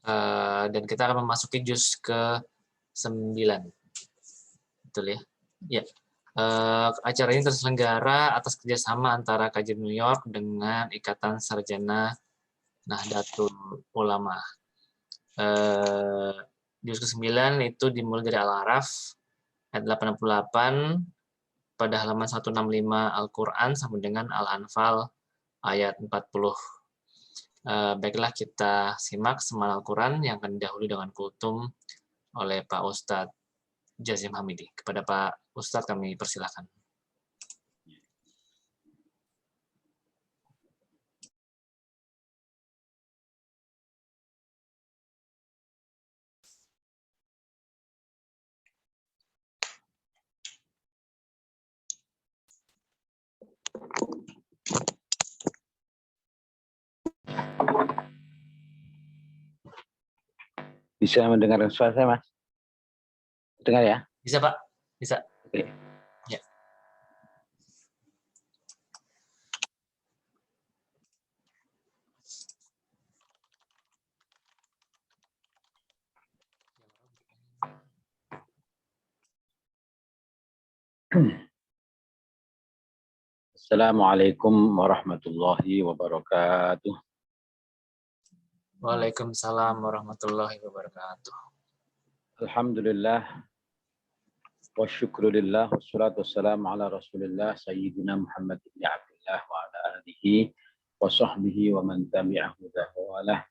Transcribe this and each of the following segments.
Dan kita akan memasuki juz ke-9. Betul ya? Ya. Acara ini terselenggara atas kerjasama antara KJRI New York dengan Ikatan Sarjana Nahdlatul Ulama. Juz ke-9 itu dimulai dari Al-A'raf ayat 88 pada halaman 165 Al-Quran sampai dengan Al-Anfal ayat 40. Baiklah kita simak semalam Al-Quran yang akan didahului dengan kultum oleh Pak Ustadz Jazim Hamidi. Kepada Pak Ustadz kami persilakan. Bisa mendengar suara saya, Mas? Dengar ya? Bisa, Pak? Bisa. Oke. Ya. Assalamualaikum warahmatullahi wabarakatuh. Waalaikumsalam warahmatullahi wabarakatuh. Alhamdulillah wa syukrulillah wassalatu wassalamu ala rasulillah sayyidina Muhammad ibn Abdullah wa ala alihi wa sahbihi wa man tabi'ahu dahawalah.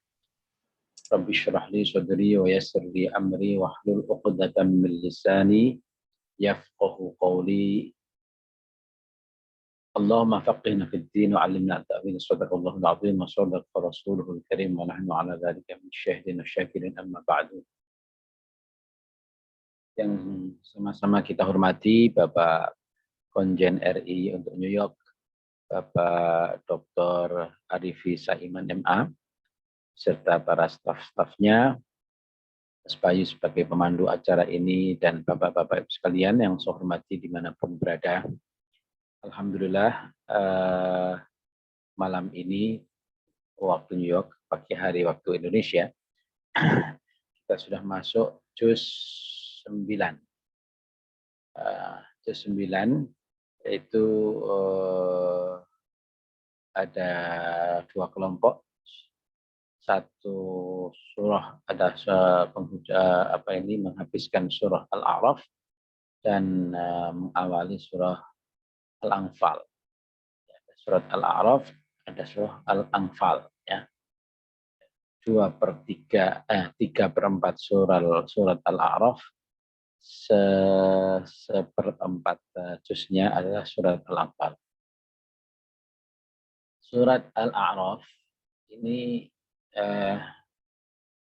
Rabbi syrah li sadri wa yassir li amri wa hlul uqdatan min lisani yafqahu qawli. اللهم فقهنا في الدين وعلمنا التأويل صدق الله العظيم وصدق رسوله الكريم ونحن على ذلك من الشاهدين والشاكرين أما بعد. Yang sama-sama kita hormati Bapak Konjen RI untuk New York, Bapak Dr. Arifi Saiman MA, serta para staf-stafnya, Mas Bayu sebagai pemandu acara ini, dan Bapak-Bapak Ibu sekalian yang saya hormati dimanapun berada. Alhamdulillah malam ini waktu New York, pagi hari waktu Indonesia, kita sudah masuk juz 9. Juz 9 yaitu ada 2 kelompok. Satu surah ada menghabiskan surah Al-A'raf dan mengawali surah Al-Anfal. Surat Al-A'raf, ada surah Al-Anfal, ya. 3/4 surat Al-A'raf, seperempat juznya adalah surat Al-Anfal. Surat Al-A'raf ini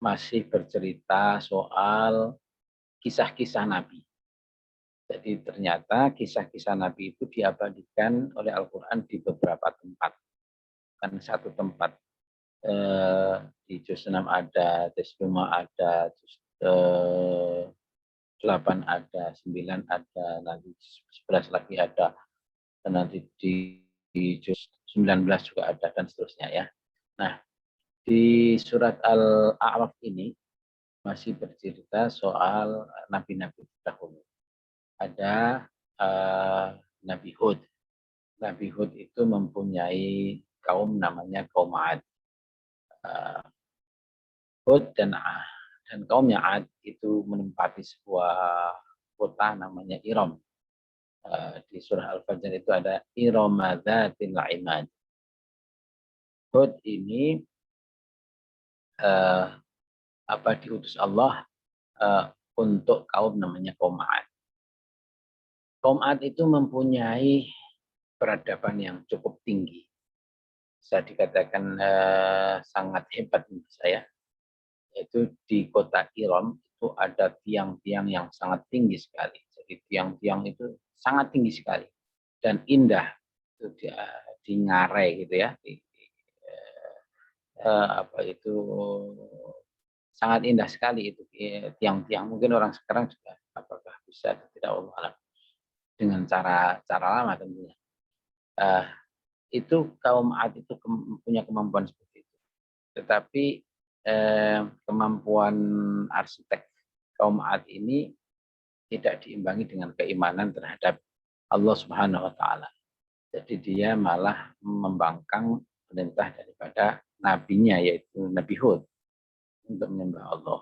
masih bercerita soal kisah-kisah Nabi. Jadi ternyata kisah-kisah Nabi itu diabadikan oleh Al-Quran di beberapa tempat. Kan satu tempat. Di juz 6 ada, juz 5 ada, juz 8 ada, 9 ada, nanti 11 lagi ada, dan nanti di juz 19 juga ada, dan seterusnya ya. Nah, di surat Al-A'raf ini masih bercerita soal nabi-nabi terdahulu. Ada Nabi Hud. Nabi Hud itu mempunyai kaum namanya kaum Ad. Hud dan kaumnya Ad itu menempati sebuah kota namanya Iram. Di surah Al-Fajr itu ada Iram dzatil imad. Hud ini diutus Allah untuk kaum namanya kaum Ad. Kaum Ad itu mempunyai peradaban yang cukup tinggi. Bisa dikatakan sangat hebat menurut saya. Yaitu di kota Iram itu ada tiang-tiang yang sangat tinggi sekali. Jadi tiang-tiang itu sangat tinggi sekali dan indah. Itu di ngarai gitu ya. Sangat indah sekali itu tiang-tiang. Mungkin orang sekarang juga apakah bisa tidak Allah alam dengan cara lama tentunya. Itu kaum Ad itu punya kemampuan seperti itu. Tetapi kemampuan arsitek kaum Ad ini tidak diimbangi dengan keimanan terhadap Allah Subhanahu wa taala. Jadi dia malah membangkang perintah daripada nabinya, yaitu Nabi Hud, untuk menyembah Allah.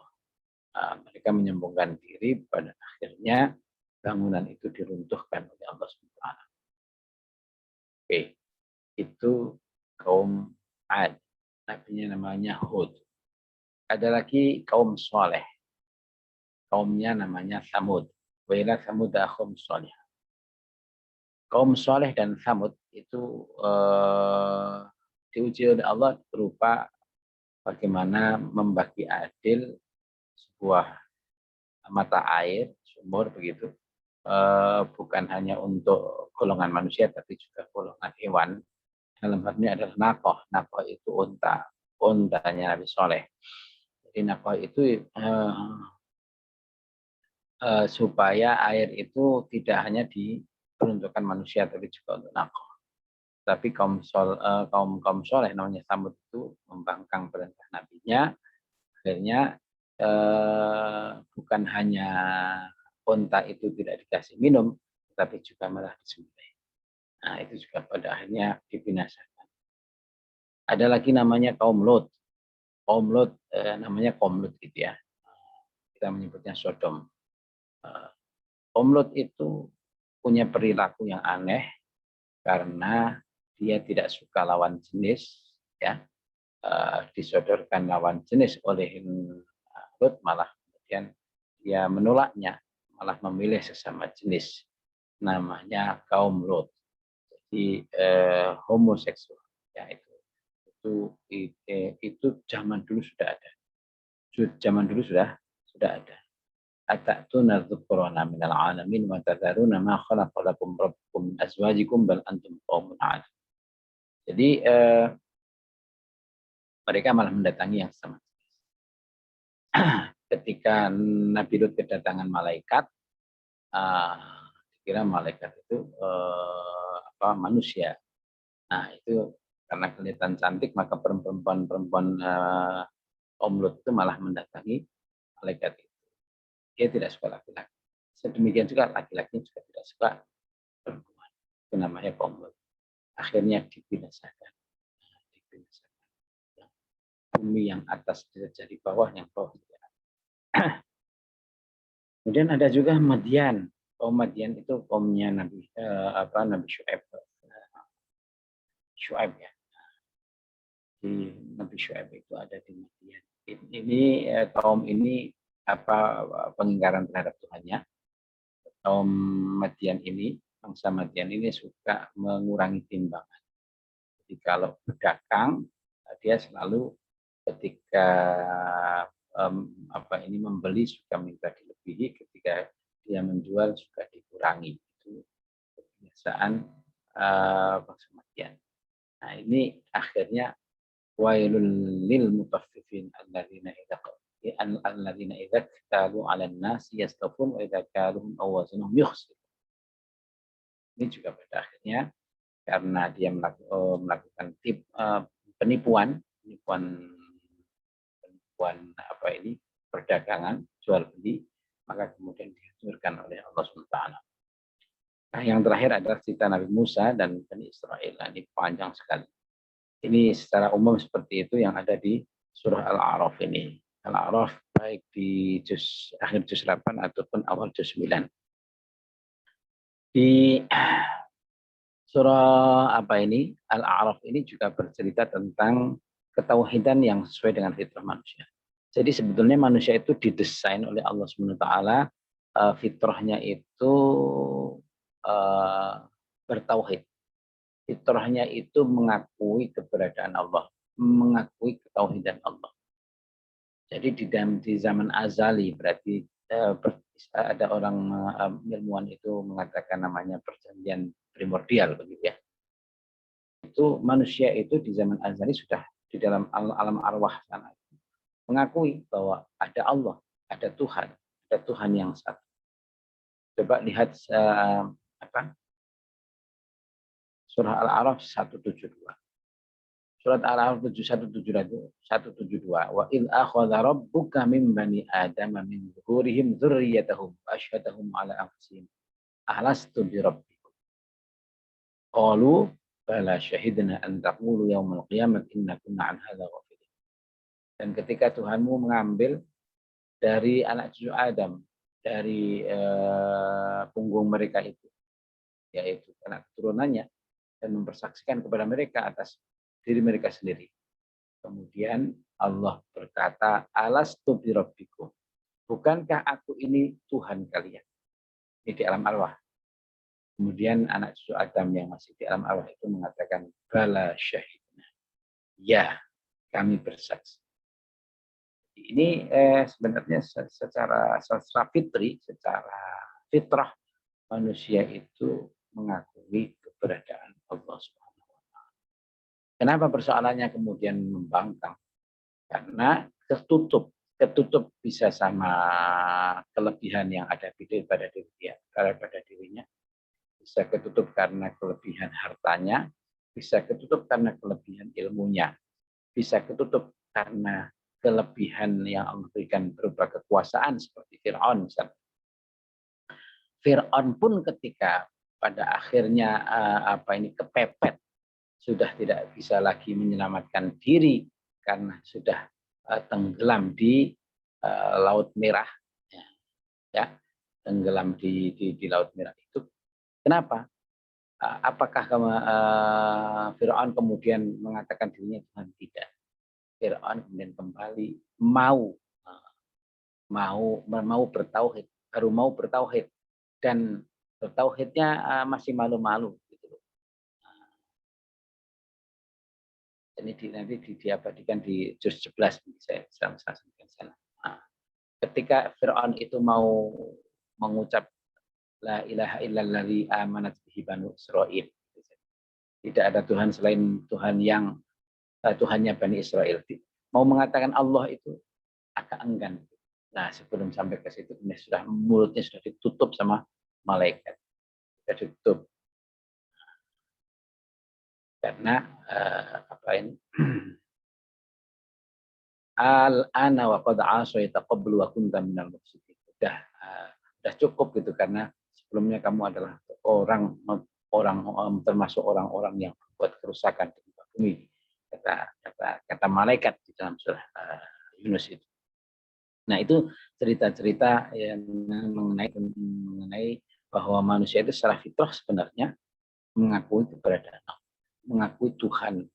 Mereka menyembunyikan diri, pada akhirnya bangunan itu diruntuhkan oleh Allah Subhanahu wa taala. Oke, itu kaum Ad. Nabinya namanya Hud. Ada lagi kaum Soleh. Kaumnya namanya Samud. Wa ila Samud akhum Soleh. Kaum Soleh dan Samud itu diuji oleh Allah berupa bagaimana membagi adil sebuah mata air, sumur begitu. Bukan hanya untuk golongan manusia, tapi juga golongan hewan. Dalam hal ini adalah nakoh. Nakoh itu unta. Untanya Nabi Soleh. Jadi nakoh itu supaya air itu tidak hanya diperuntukkan manusia, tapi juga untuk nakoh. Tapi kaum soleh namanya Samud itu membangkang perintah nabinya, akhirnya bukan hanya unta itu tidak dikasih minum, tapi juga malah disembelih. Nah, itu juga pada akhirnya dibinasakan. Ada lagi namanya kaum Lot. Kaum Lot namanya kaum Lot gitu ya. Kita menyebutnya Sodom. Kaum Lot itu punya perilaku yang aneh karena dia tidak suka lawan jenis, ya. Disodorkan lawan jenis oleh Lot, malah kemudian dia menolaknya, malah memilih sesama jenis. Namanya kaum Lot. Jadi homoseksual, ya, itu zaman dulu sudah ada. Zaman dulu sudah ada. Atatuna dzukhrana minal alamin wa tadharuna ma khalaqa lakum rabbukum min azwajikum bal antum qaumun 'adun. Jadi mereka malah mendatangi yang sama. Ketika Nabi Lut kedatangan malaikat, dikira malaikat itu manusia. Nah, itu karena kelihatan cantik, maka perempuan-perempuan Om Lut itu malah mendatangi malaikat itu. Dia tidak suka laki-laki. Sedemikian juga laki-laki juga tidak suka perempuan. Itu namanya kaum Lut. Akhirnya dibinasakan. Bumi yang atas jadi bawah, yang bawah jadi atas. Kemudian ada juga Madian. Kaum Madian itu kaumnya Nabi Syuaib. Syuaib, ya. Di Nabi Syuaib itu ada di Madian. Ini kaum ini pengingkaran terhadap Tuhannya. Kaum Madian ini, bangsa Madian ini suka mengurangi timbangan. Jadi kalau berdagang, dia selalu ketika membeli suka minta dilebihi, ketika dia menjual suka dikurangi. Itu kebiasaan bangsa Madian. Nah, ini akhirnya wailul lil mutaffifin alladzina idza qalu 'alan nasi yastawfun wa idza qaluhum aw wazanuhum yukhsirun. Ini juga pada akhirnya karena dia melakukan penipuan perdagangan jual beli, maka kemudian dihancurkan oleh Allah SWT. Nah, yang terakhir adalah cerita Nabi Musa dan Bani Israel. Nah, ini panjang sekali. Ini secara umum seperti itu yang ada di surah Al-A'raf ini. Al-A'raf baik di akhir juz 8 ataupun awal juz 9. Di surah Al-A'raf ini juga bercerita tentang ketauhidan yang sesuai dengan fitrah manusia. Jadi sebetulnya manusia itu didesain oleh Allah SWT, fitrahnya itu bertauhid. Fitrahnya itu mengakui keberadaan Allah, mengakui ketauhidan Allah. Jadi di zaman azali, berarti ada orang ilmuwan itu mengatakan namanya perjanjian primordial, begitu ya. Itu manusia itu di zaman azali sudah di dalam alam arwah sana mengakui bahwa ada Allah, ada Tuhan yang satu. Coba lihat surah Al-A'raf 172. Surat Al-A'raf 172. Wa idh akhadha rabbuka min bani adama min zuhurihim dzurriyyatahum wa asyhadahum ala anfusihim alastu bi rabbikum. Qalu bala syahidna an taqulu yaumal qiyamati inna kunna an hadza ghafilin. Dan ketika Tuhanmu mengambil dari anak cucu Adam, dari punggung mereka itu, yaitu anak keturunannya, dan mempersaksikan kepada mereka atas diri mereka sendiri. Kemudian Allah berkata, alastu bi rabbikum. Bukankah aku ini Tuhan kalian? Ini di alam arwah. Kemudian anak cucu Adam yang masih di alam arwah itu mengatakan, bala syahidna. Ya, kami bersaksi. Ini sebenarnya secara fitri, secara fitrah manusia itu mengakui keberadaan Allah Subhanahu wa taala. Kenapa persoalannya kemudian membangkang? Karena ketutup bisa sama kelebihan yang ada pada dirinya, bisa ketutup karena kelebihan hartanya, bisa ketutup karena kelebihan ilmunya, bisa ketutup karena kelebihan yang Allah berikan berupa kekuasaan seperti Fir'aun misalnya. Fir'aun pun ketika pada akhirnya kepepet, sudah tidak bisa lagi menyelamatkan diri karena sudah tenggelam di Laut Merah, ya, tenggelam di Laut Merah itu. Kenapa? Apakah Fir'aun kemudian mengatakan dirinya Tuhan? Tidak. Fir'aun kemudian kembali mau bertauhid, baru mau bertauhid, dan bertauhidnya masih malu-malu gitu loh. Ini nanti diabadikan di juz 11 saya sampaikan sana. Ketika Fir'aun itu mau mengucap la ilaha illalladzi amanat bihi banu Israil. Tidak ada Tuhan selain Tuhan yang Tuhannya Bani Israel. Mau mengatakan Allah itu agak enggan. Nah, sebelum sampai ke situ, mulutnya sudah ditutup sama malaikat. Sudah ditutup. Karena al-ana wa qad asaita qablu wa kunta minal mufsidin. Sudah cukup gitu, karena sebelumnya kamu adalah orang termasuk orang-orang yang membuat kerusakan di muka bumi. Kata malaikat di dalam surah Yunus itu. Nah, itu cerita-cerita yang mengenai bahwa manusia itu secara fitrah sebenarnya mengakui keberadaan Allah, mengakui Tuhan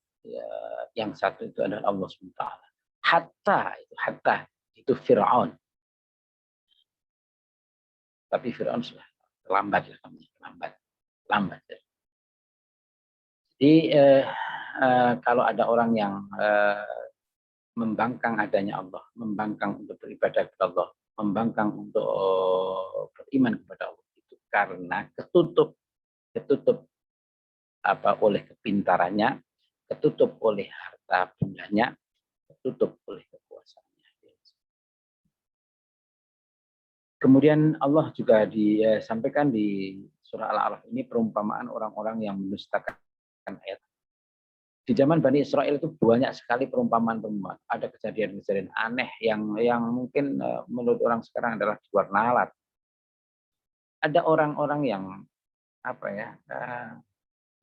yang satu itu adalah Allah SWT. Hatta itu Fir'aun. Tapi Fir'aun sudah lambat. Jadi kalau ada orang yang membangkang adanya Allah, membangkang untuk beribadah kepada Allah, membangkang untuk beriman kepada Allah, itu karena ketutup oleh kepintarannya, ketutup oleh harta bendanya, ketutup oleh kekuasaannya. Kemudian Allah juga disampaikan di surah Al-A'raf ini perumpamaan orang-orang yang mendustakan ayat. Di zaman Bani Israel itu banyak sekali perumpamaan-perumpamaan. Ada kejadian-kejadian aneh yang mungkin menurut orang sekarang adalah di luar nalar. Ada orang-orang yang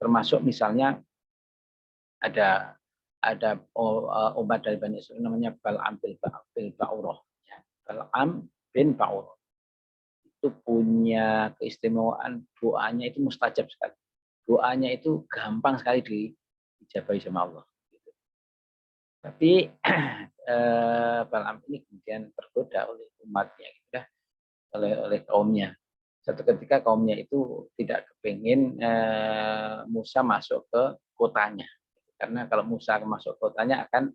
termasuk misalnya ada umat dari Bani Israel namanya Bal'am bin Ba'urah. Bal'am bin Ba'urah itu punya keistimewaan, doanya itu mustajab sekali. Doanya itu gampang sekali dijabahi sama Allah. Tapi Bal'am ini kemudian tergoda oleh umatnya, gitu, oleh kaumnya. Satu ketika kaumnya itu tidak kepingin Musa masuk ke kotanya, karena kalau Musa masuk ke kotanya akan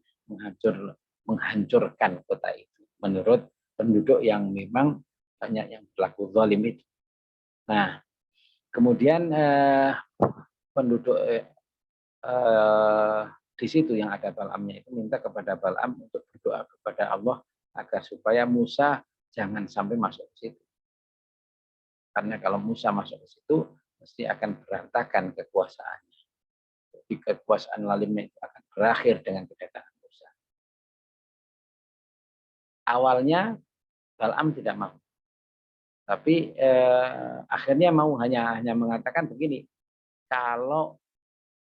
menghancurkan kota itu menurut penduduk yang memang banyak yang berlaku zalim itu. Nah, kemudian penduduk di situ yang ada Bal'amnya itu minta kepada Bal'am untuk berdoa kepada Allah agar supaya Musa jangan sampai masuk ke situ. Karena kalau Musa masuk ke situ, mesti akan berantakan kekuasaannya. di kekuasaan lalimnya itu akan berakhir dengan kedatangan Musa. Awalnya Bal'am tidak mau, tapi akhirnya mau, hanya mengatakan begini, kalau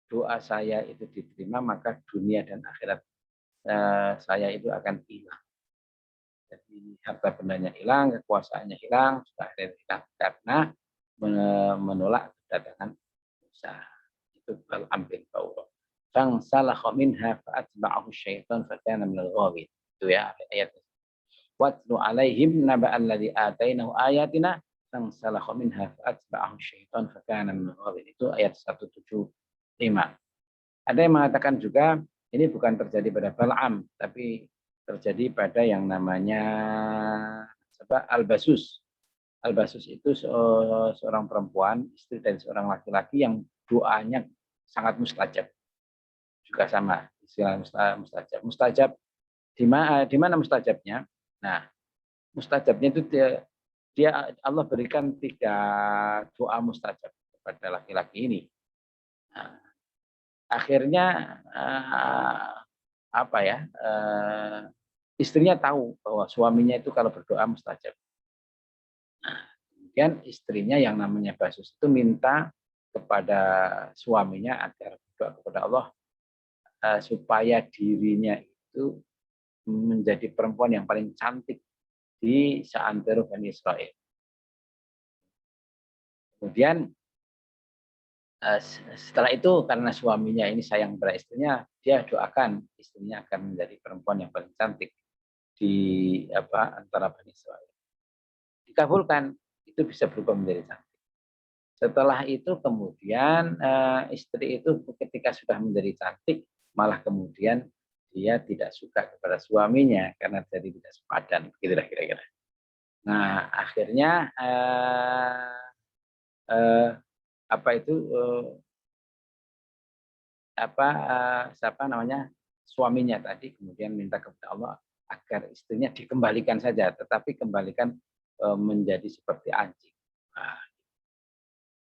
doa saya itu diterima maka dunia dan akhirat saya itu akan hilang. Jadi harta bendanya hilang, kekuasaannya hilang, sudah hilang karena menolak kedatangan Musa. Itu Bal'am bin Ba'urah. Fangsalakha minha fa'atba'ahu syaitan fakana minal ghawin. Itu ya ayat. Watlu alaihim naba'al ladzi atainahu ayatina fangsalakha minha fa'atba'ahu syaitan fakana minal ghawin. Itu ayat 175. Ada yang mengatakan juga ini bukan terjadi pada Bal'am, tapi terjadi pada yang namanya Al-Basus. Al-Basus itu seorang perempuan, istri dari seorang laki-laki yang doanya sangat mustajab. Juga sama, istilah mustajab. Mustajab, di mana mustajabnya? Nah, mustajabnya itu dia Allah berikan 3 doa mustajab kepada laki-laki ini. Nah, akhirnya istrinya tahu bahwa suaminya itu kalau berdoa mustajab. Nah, kemudian istrinya yang namanya Basus itu minta kepada suaminya agar berdoa kepada Allah supaya dirinya itu menjadi perempuan yang paling cantik di seantero Bani Israel. Kemudian setelah itu karena suaminya ini sayang pada istrinya, dia doakan istrinya akan menjadi perempuan yang paling cantik di antara Bani Israel. Dikabulkan, itu bisa berubah menjadi cantik. Setelah itu kemudian istri itu ketika sudah menjadi cantik, malah kemudian dia tidak suka kepada suaminya karena jadi tidak sepadan, begitulah kira-kira. Nah akhirnya suaminya tadi kemudian minta kepada Allah agar istrinya dikembalikan saja, tetapi kembalikan menjadi seperti anjing. Nah,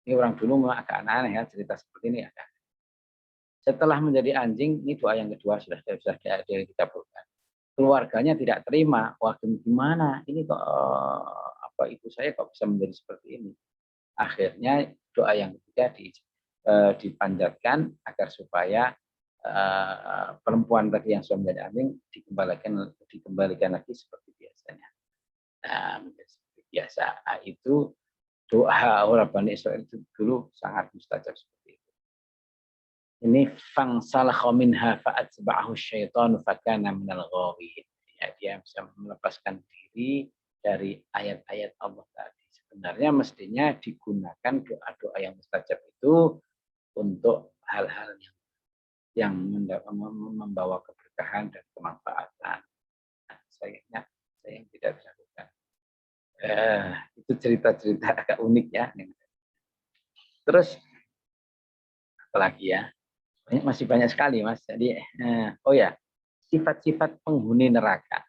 ini orang dulu memang agak aneh ya cerita seperti ini ada. Setelah menjadi anjing, ini doa yang kedua sudah dikabulkan. Keluarganya tidak terima, wah gimana? Ini kok ibu saya kok bisa menjadi seperti ini? Akhirnya doa yang ketiga dipanjatkan agar supaya perempuan tadi yang sudah menjadi anjing dikembalikan lagi seperti biasanya. Nah, seperti biasa. Nah, itu doa orang Bani Israil itu dulu sangat mustajab seperti itu. Ini fangsalakha minha fa'atba'ahu syaitanu fakana minal ghawin. Ya, dia bisa melepaskan diri dari ayat-ayat Allah tadi. Sebenarnya mestinya digunakan doa-doa yang mustajab itu untuk hal-hal yang membawa keberkahan dan kemanfaatan. Nah, sayangnya saya yang tidak bisa lakukan. Itu cerita-cerita agak unik ya. Terus apalagi ya? Masih banyak sekali Mas. Jadi sifat-sifat penghuni neraka.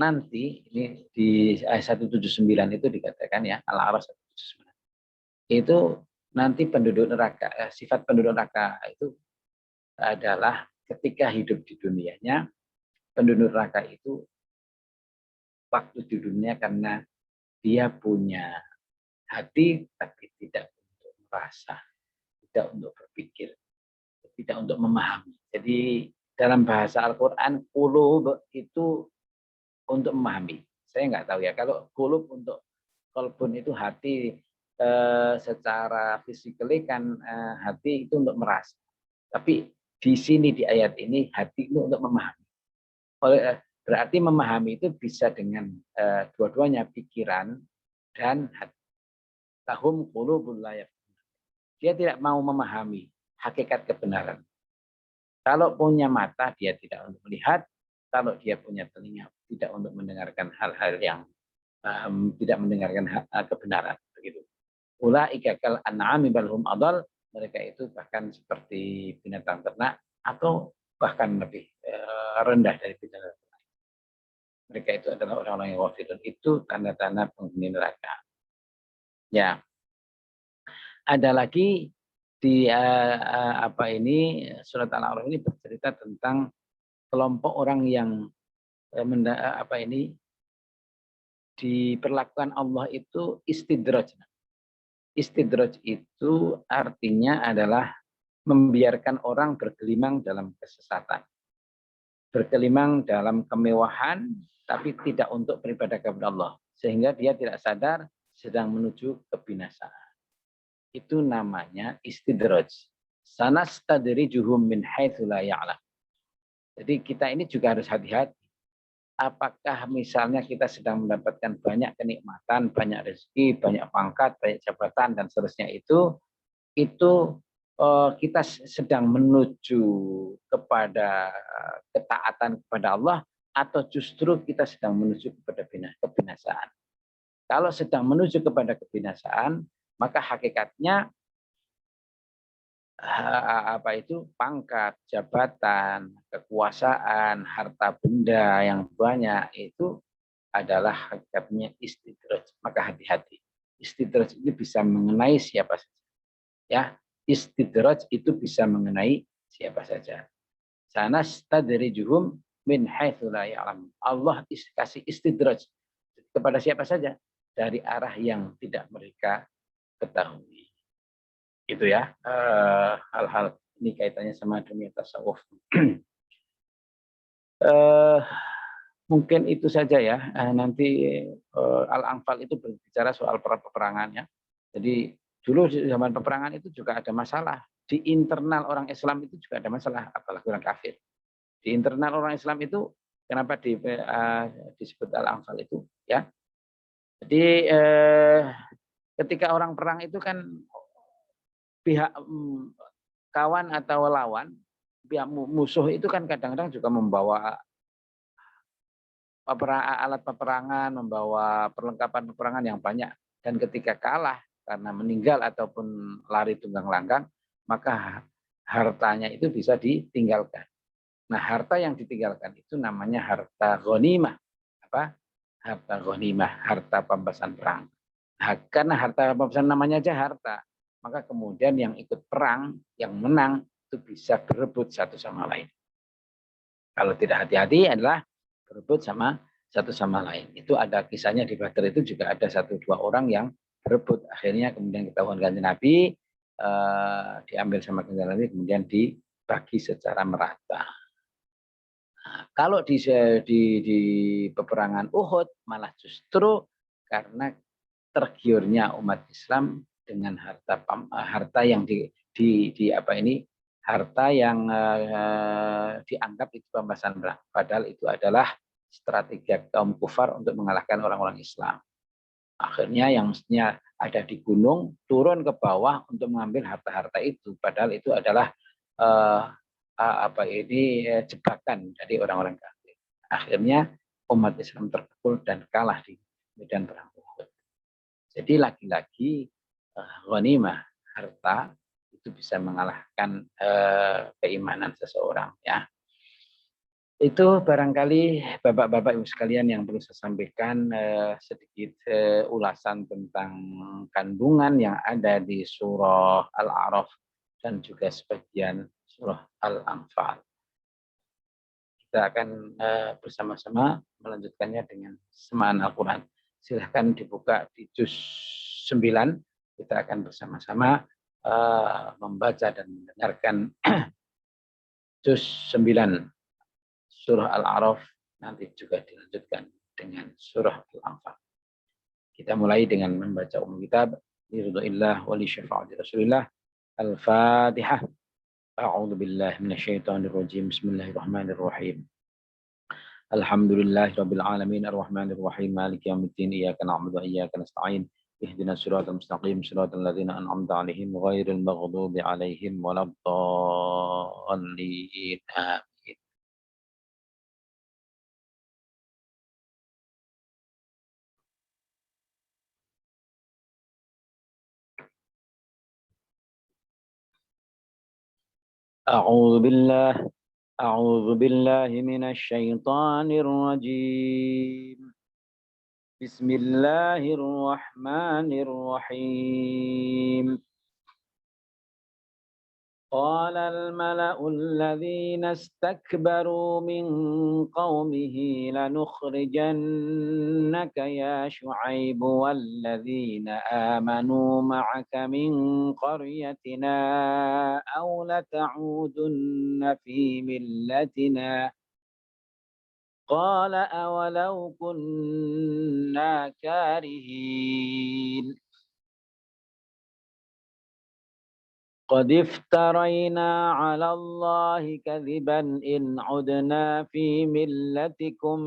Nanti ini di ayat 179 itu dikatakan ya, Al-A'raf 179. Itu nanti penduduk neraka, sifat penduduk neraka itu adalah ketika hidup di dunianya, penduduk neraka itu waktu di dunia karena dia punya hati tapi tidak untuk merasa, tidak untuk berpikir, tidak untuk memahami. Jadi dalam bahasa Al-Quran, qulub itu untuk memahami. Saya nggak tahu ya, kalau qulub untuk qalbun itu hati secara fisikali kan hati itu untuk merasa. Tapi di sini di ayat ini hati itu untuk memahami. Berarti memahami itu bisa dengan dua-duanya pikiran dan hati. Lahum qulubun la yafqahun. Dia tidak mau memahami hakikat kebenaran. Kalau punya mata dia tidak untuk melihat, kalau dia punya telinga tidak untuk mendengarkan hal-hal yang tidak mendengarkan kebenaran begitu. Ulaika kal an'ami bal hum adall, mereka itu bahkan seperti binatang ternak atau bahkan lebih rendah dari binatang ternak. Mereka itu adalah orang-orang yang ghafilun. Itu tanda-tanda penghuni neraka. Ya. Ada lagi di surat Al-A'raf ini bercerita tentang kelompok orang yang diperlakukan Allah itu istidraj. Istidraj itu artinya adalah membiarkan orang bergelimang dalam kesesatan. Bergelimang dalam kemewahan, tapi tidak untuk beribadah kepada Allah. Sehingga dia tidak sadar sedang menuju kebinasaan. Itu namanya istidraj. Sanastadrijuhum min haitsu la ya'lam. Jadi kita ini juga harus hati-hati. Apakah misalnya kita sedang mendapatkan banyak kenikmatan, banyak rezeki, banyak pangkat, banyak jabatan dan seterusnya itu kita sedang menuju kepada ketaatan kepada Allah atau justru kita sedang menuju kepada kebinasaan. Kalau sedang menuju kepada kebinasaan, maka hakikatnya pangkat, jabatan, kekuasaan, harta benda yang banyak itu adalah hakikatnya istidraj. Maka hati-hati. Istidraj itu bisa mengenai siapa saja. Ya, istidraj itu bisa mengenai siapa saja. Sanastadrijuhum min haitsu la ya'lam. Allah kasih istidraj kepada siapa saja dari arah yang tidak mereka ketahui. Itu ya, hal-hal ini kaitannya sama dunia tasawuf. Mungkin itu saja ya. Nanti Al-Anfal itu berbicara soal peperangan ya. Jadi dulu di zaman peperangan itu juga ada masalah. Di internal orang Islam itu juga ada masalah, apalagi orang kafir. Di internal orang Islam itu kenapa disebut Al-Anfal itu ya. Jadi ketika orang perang itu kan pihak kawan atau lawan, pihak musuh itu kan kadang-kadang juga membawa alat peperangan, membawa perlengkapan peperangan yang banyak. Dan ketika kalah karena meninggal ataupun lari tunggang langgang, maka hartanya itu bisa ditinggalkan. Nah, harta yang ditinggalkan itu namanya harta ghanimah. Apa? Harta ghanimah, harta pembebasan perang. Nah, karena harta pembebasan namanya aja harta, maka kemudian yang ikut perang, yang menang, itu bisa berebut satu sama lain. Kalau tidak hati-hati adalah berebut sama satu sama lain. Itu ada kisahnya di Badar itu juga ada 1-2 orang yang berebut. Akhirnya kemudian ketahuan Kanjeng Nabi, diambil sama Kanjeng Nabi, kemudian dibagi secara merata. Nah, kalau di peperangan Uhud malah justru karena tergiurnya umat Islam dengan harta yang harta yang dianggap itu pembahasan perang. Padahal itu adalah strategi kaum kufar untuk mengalahkan orang-orang Islam. Akhirnya yang mestinya ada di gunung turun ke bawah untuk mengambil harta-harta itu. Padahal itu adalah jebakan dari orang-orang kafir. Akhirnya umat Islam terpukul dan kalah di medan perang Uhud. Jadi lagi-lagi ghanimah, harta itu bisa mengalahkan keimanan seseorang ya. Itu barangkali Bapak-bapak Ibu sekalian yang perlu saya sampaikan sedikit ulasan tentang kandungan yang ada di surah Al-A'raf dan juga sebagian surah Al-Anfal. Kita akan bersama-sama melanjutkannya dengan semaan Al-Quran. Silahkan dibuka di juz 9. Kita akan bersama-sama membaca dan mendengarkan juz 9 surah Al-A'raf, nanti juga dilanjutkan dengan surah Al-Anfal. Kita mulai dengan membaca kitab Ridhoillah wa li syafa'ati Rasulillah. Al-Fatihah. A'udzu billahi minasyaitonir rajim. Bismillahirrahmanirrahim. Alhamdulillahirabbil alamin arrahmanir rahim maliki yaumiddin iyyaka na'budu wa iyyaka nasta'in. Ihdinas siratal mustaqim siratal ladzina an'amta 'alaihim ghairil maghdubi 'alaihim waladdallin. Amin. أعوذ بالله من الشيطان الرجيم. بسم الله الرحمن الرحيم. قال الملأ الذين استكبروا من قومه لنخرجنك يا شعيب والذين آمنوا معك من قريتنا أو لتعودن في ملتنا قال أولو كنا كارهين قد افترينا على الله كذبا إن عدنا في ملتكم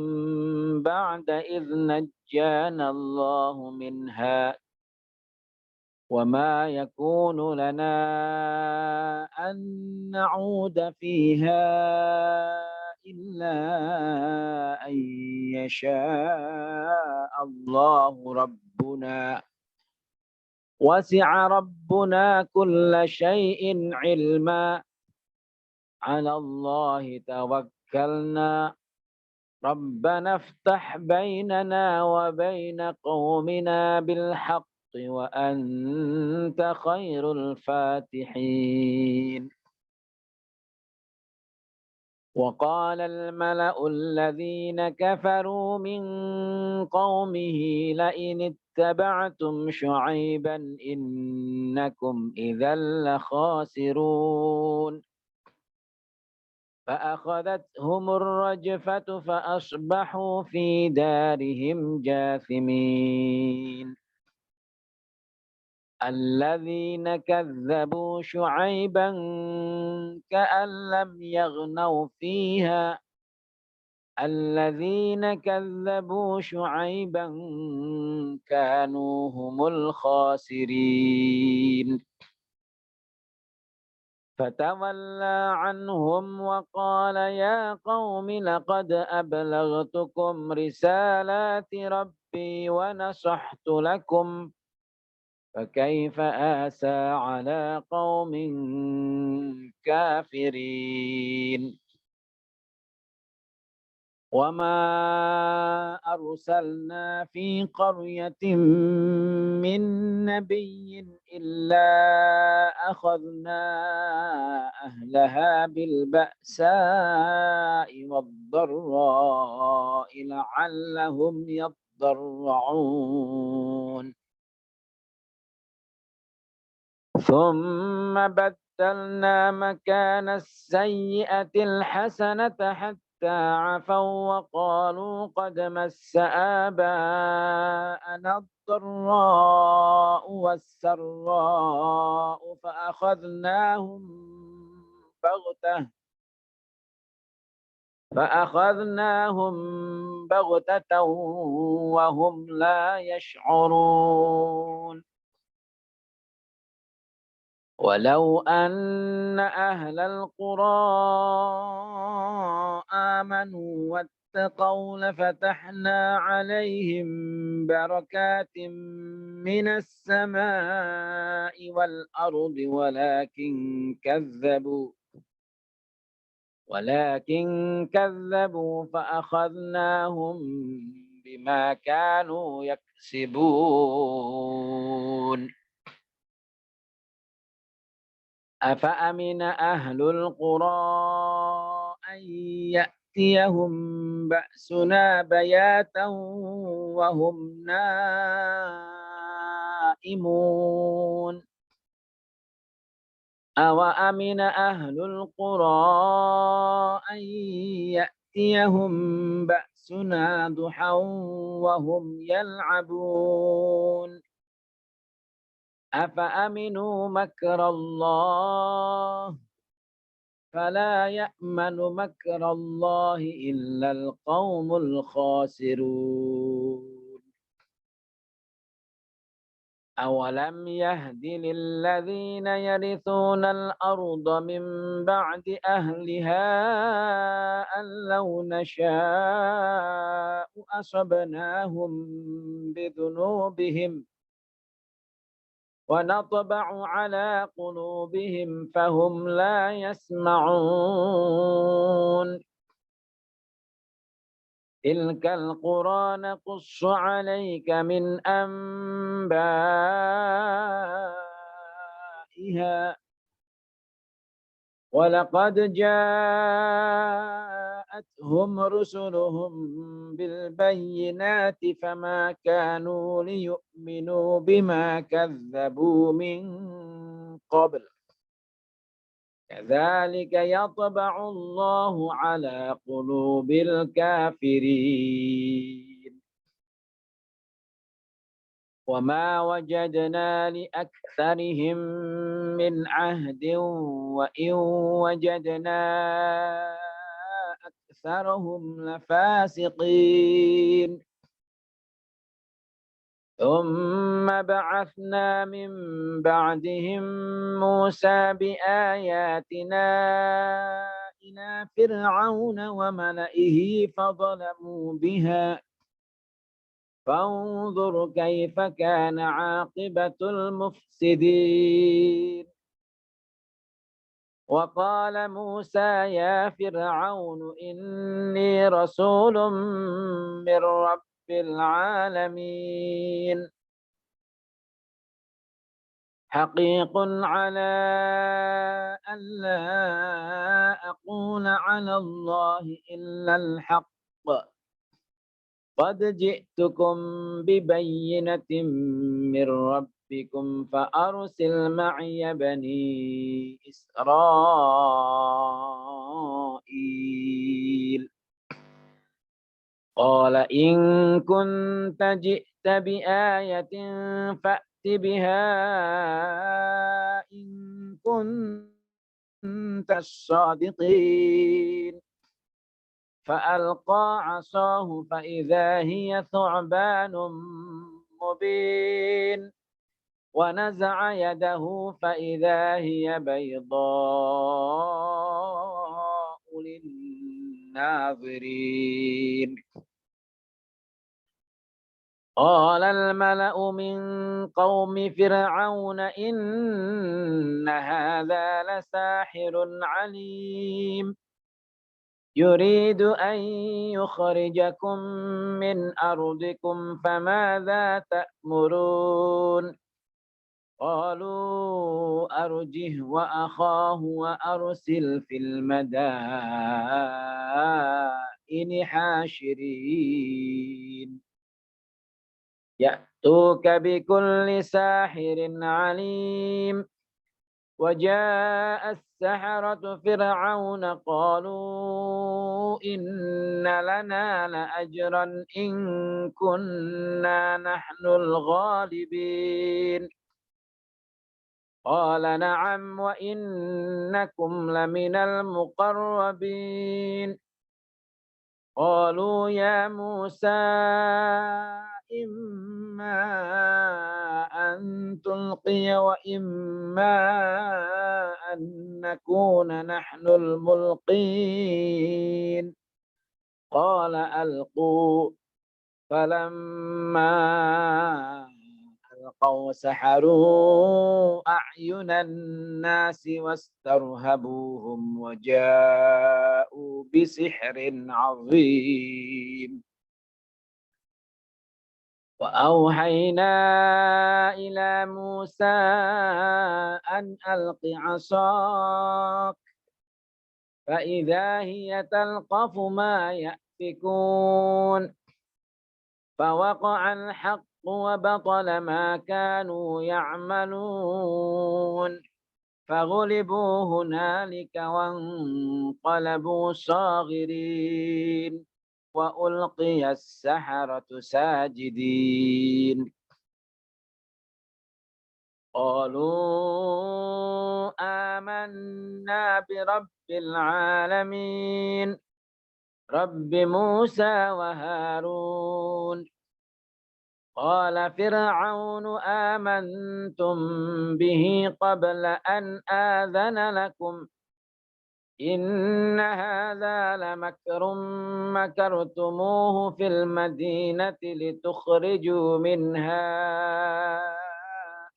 بعد إذ نجانا الله منها وما يكون لنا أن نعود فيها إلا أن يشاء الله ربنا وسع ربنا كل شيء علما على الله توكلنا ربنا افتح بيننا وبين قومنا بالحق وأنت خير الفاتحين وقال الملأ الذين كفروا من قومه لئن اتبعتم شعيبا إنكم إذا لخاسرون فأخذتهم الرجفة فأصبحوا في دارهم جاثمين الذين كذبوا شعيبا كأن لم يغنوا فيها الذين كذبوا شعيبا كانوا هم الخاسرين فتولى عنهم وقال يا قوم لقد أبلغتكم رسالات ربي ونصحت لكم فكيف آسى على قوم كافرين وما أرسلنا في قرية من نبي إلا أخذنا أهلها بالبأساء والضراء لعلهم يضرعون ثم بدلنا مكان السيئة الحسنة حتى عفوا وقالوا قد مس آباءنا الضراء والسراء فأخذناهم بغتة وهم لا يشعرون ولو أن أهل القرى آمنوا واتقوا لفتحنا عليهم بركات من السماء والأرض ولكن كذبوا فأخذناهم بما كانوا يكسبون أفأمن أهل القرى أن يأتيهم بأسنا بياتا وهم نائمون أوأمن أهل القرى أن يأتيهم بأسنا ضحى وهم يلعبون أفأمنوا مكر الله فلا يأمن مكر الله إلا القوم الخاسرون أولم يهد للذين يرثون الأرض من بعد أهلها أن لو نشاء أصبناهم بذنوبهم ونطبع على قلوبهم فهم لا يسمعون تلك القرى نقص عليك من أنبائها ولقد جاءتهم رسلهم بالبينات فما كانوا ليؤمنوا بما كذبوا من قبل كذلك يطبع الله على قلوب الكافرين وما وجدنا لأكثرهم من عهد وإن وجدنا أكثرهم لفاسقين ثم بعثنا من بعدهم موسى بآياتنا إلى فرعون وملئه فظلموا بها فانظر كيف كان عاقبة المفسدين وقال موسى يا فرعون إني رسول من رب العالمين حقيق على ألا أقول على الله إلا الحق قد جئتكم ببينة من ربكم فأرسل معي بني إسرائيل قال إن كنت جئت بآية فأت بها إن كنت الصادقين فألقى عصاه فإذا هي ثعبان مبين ونزع يده فإذا هي بيضاء للناظرين قال الملأ من قوم فرعون إن هذا لساحر عليم يريد أن يخرجكم من أرضكم فماذا تأمرون قالوا أرجه وأخاه وأرسل في المدائن حاشرين يأتوك بكل ساحر عليم وجاء السحرة فرعون قالوا إن لنا لأجرا إن كنا نحن الغالبين قال نعم وإنكم لمن المقربين قالوا يا موسى إما أن تلقي وإما أن نكون نحن الملقين قال ألقوا فلما ألقوا سحروا أعين الناس واسترهبوهم وجاءوا بسحر عظيم وأوحينا إلى موسى أن ألق عصاك فإذا هي تلقف ما يأفكون فوقع الحق وبطل ما كانوا يعملون فغلبوا هنالك وانقلبوا صاغرين وألقي السحرة ساجدين قالوا آمنا برب العالمين رب موسى وهارون قال فرعون آمنتم به قبل أن آذن لكم إن هذا لمكر مكرتموه في المدينة لتخرجوا منها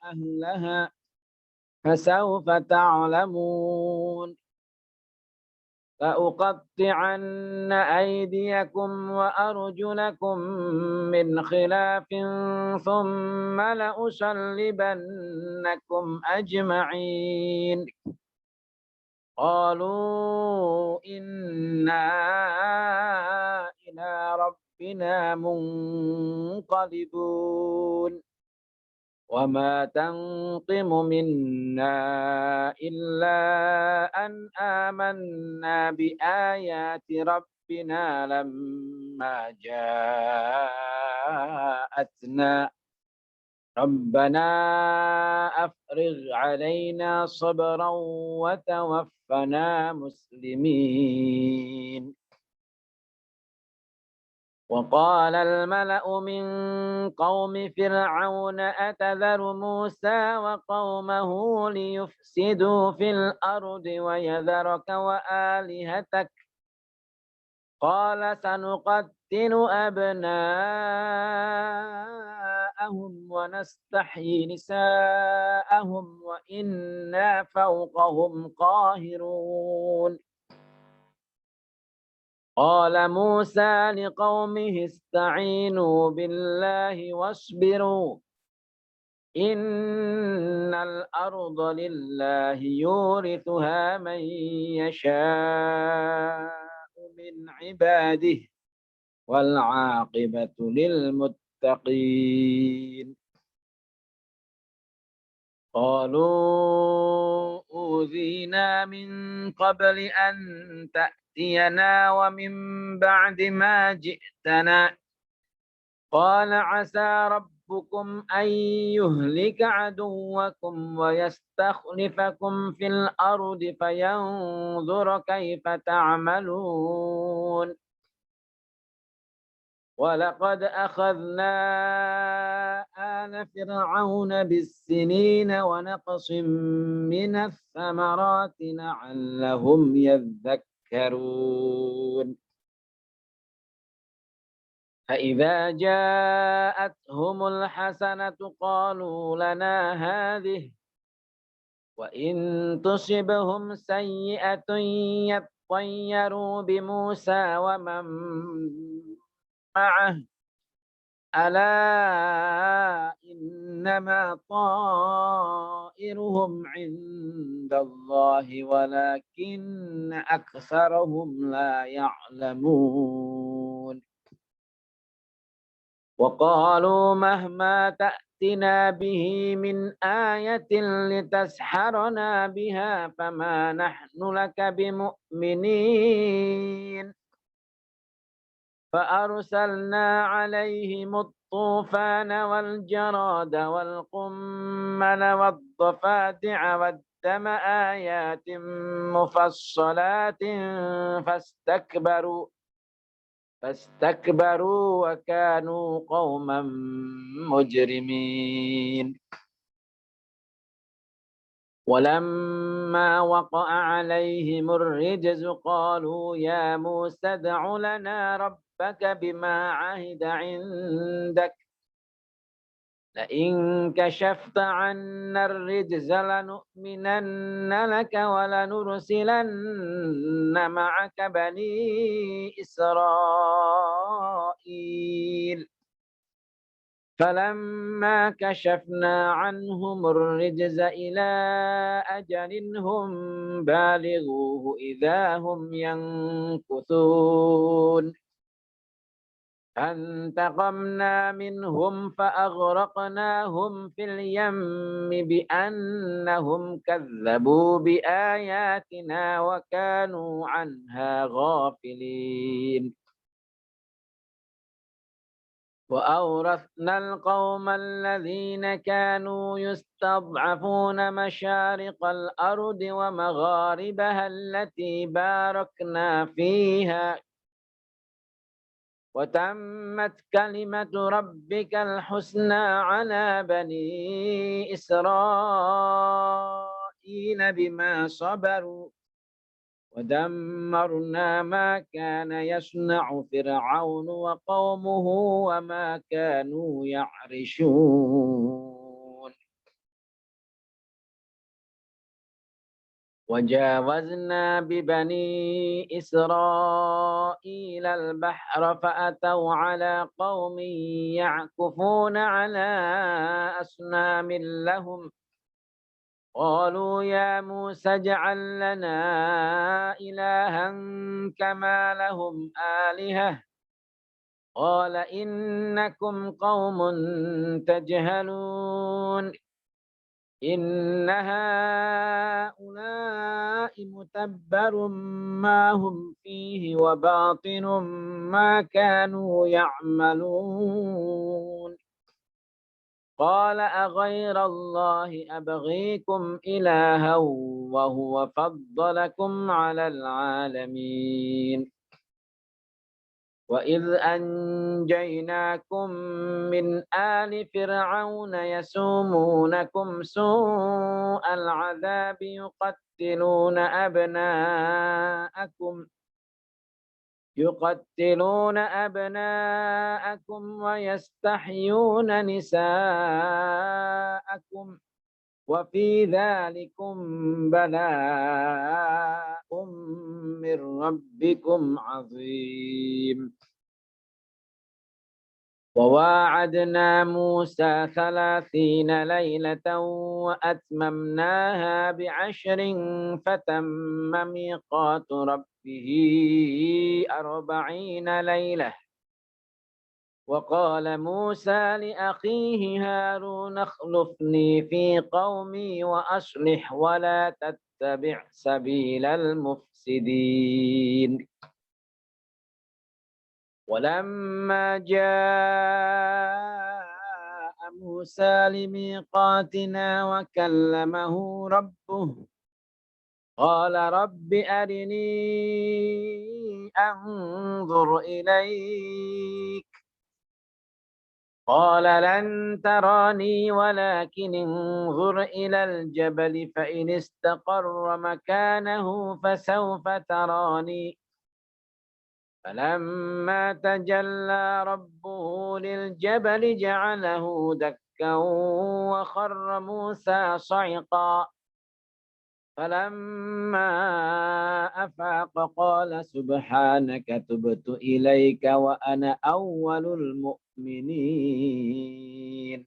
أهلها فسوف تعلمون لأقطعن أيديكم وأرجلكم من خلاف ثم لأصلبنكم أجمعين قالوا إنا إلى ربنا منقلبون وما تنقم منا إلا أن آمنا بآيات ربنا لما جاءتنا ربنا أفرغ علينا صبرا وتوفنا مسلمين. وقال الملأ من قوم فرعون أتذر موسى وقومه ليفسدوا في الأرض ويذرك وآلهتك قال سنقتل أبناءهم ونستحيي نساءهم وإنا فوقهم قاهرون. قال موسى لقومه استعينوا بالله واصبروا إن الأرض لله يورثها من يشاء من عباده والعاقبة للمتقين. قالوا أوذينا من قبل أن تأتينا ومن بعد ما جئتنا قال عسى ربكم أن يهلك عدوكم ويستخلفكم في الأرض فينظر كيف تعملون. ولقد أخذنا آل فرعون بالسنين ونقص من الثمرات لعلهم يذكرون. فإذا جاءتهم الحسنة قالوا لنا هذه وإن تصبهم سيئة يطيروا بموسى ومن معه ألا إنما طائرهم عند الله ولكن أكثرهم لا يعلمون. وقالوا مهما تأتنا به من آية لتسحرنا بها فما نحن لك بمؤمنين. فأرسلنا عليهم الطوفان والجراد والقمل والضفادع والدم آيات مفصلات فاستكبروا وكانوا قوما مجرمين. ولما وقع عليهم الرجز قالوا يا موسى ادع لنا ربك بما عهد عندك لئن كشفت عنا الرجز لنؤمنن لك ولنرسلن معك بني إسرائيل. فلما كشفنا عنهم الرجز إلى أجل هم بالغوه إذا هم ينكثون. فانتقمنا منهم فأغرقناهم في اليم بأنهم كذبوا بآياتنا وكانوا عنها غافلين. وأورثنا القوم الذين كانوا يستضعفون مشارق الأرض ومغاربها التي باركنا فيها وتمت كلمة ربك الحسنى على بني إسرائيل بما صبروا ودمرنا ما كان يصنع فرعون وقومه وما كانوا يعرشون. وجاوزنا ببني إسرائيل البحر فأتوا على قوم يعكفون على أصنام لهم قالوا يا موسى اجعل لنا إلها كما لهم آلهة قال إنكم قوم تجهلون إن هؤلاء متبر ما هم فيه وباطل ما كانوا يعملون قال أغير الله أبغيكم إلها وهو فضلكم على العالمين وإذ أنجيناكم من آل فرعون يسومونكم سوء العذاب يقتلون أبناءكم ويستحيون نساءكم وفي ذلكم بلاء من ربكم عظيم وواعدنا موسى 30 ليلة وأتممناها ب10 فتم ميقات ربه 40 ليلة وقال موسى لأخيه هارون اخلفني في قومي وأصلح ولا تتبع سبيل المفسدين ولما جاء موسى لميقاتنا وكلمه ربه قال رب أرني أنظر إليك قال لن تراني ولكن انظر إلى الجبل فإن استقر مكانه فسوف تراني فلما تجلى ربه للجبل جعله دكا وخر موسى صعقا فلما أفاق قال سبحانك تبت إليك وأنا أول المؤمنين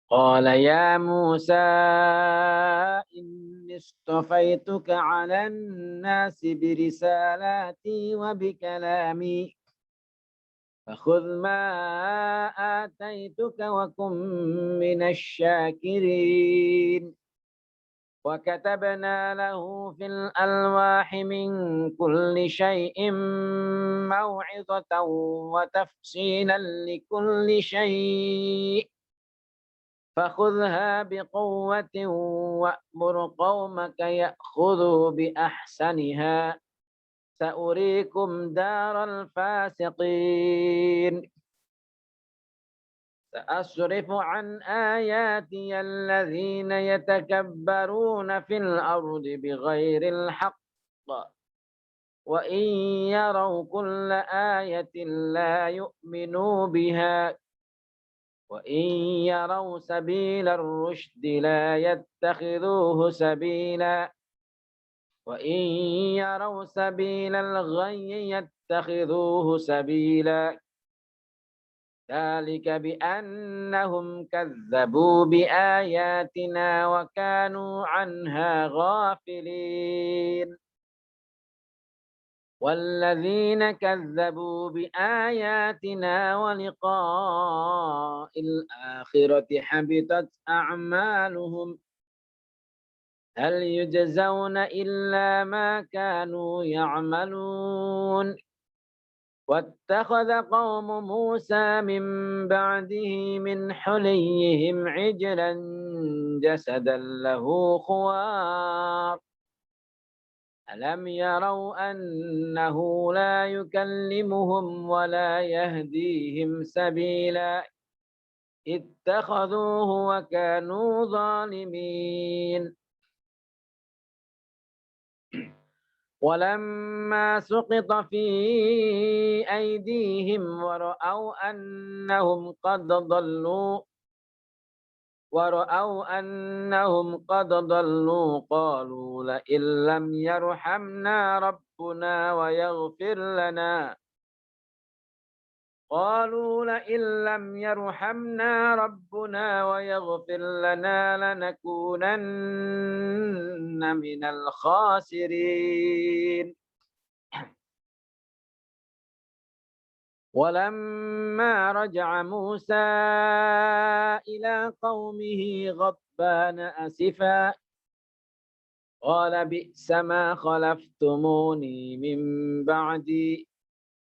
قال يا موسى إني اصطفيتك على الناس برسالاتي وبكلامي فخذ ما آتيتك وكن من الشاكرين وكتبنا له في الألواح من كل شيء موعظة وتفصيلا لكل شيء فخذها بقوة وأمر قومك يأخذوا بأحسنها سأريكم دار الفاسقين سأصرف عن آياتي الذين يتكبرون في الأرض بغير الحق وإن يروا كل آية لا يؤمنوا بها وإن يروا سبيل الرشد لا يتخذوه سبيلا وإن يروا سبيل الغي يتخذوه سبيلا ذلك بأنهم كذبوا بآياتنا وكانوا عنها غافلين والذين كذبوا بآياتنا ولقاء الآخرة حبطت أعمالهم هل يجزون إلا ما كانوا يعملون واتخذ قوم موسى من بعده من حليهم عجلا جسدا له خوار ألم يروا أنه لا يكلمهم ولا يهديهم سبيلا اتخذوه وكانوا ظالمين ولما سقط في أيديهم ورأوا أنهم قد ضلوا قالوا لئن لم يرحمنا ربنا ويغفر لنا قالوا لئن لم يرحمنا ربنا ويغفر لنا لنكونن من الخاسرين. ولما رجع موسى إلى قومه غضبان أسفا قال بئس ما خلفتموني من بعدي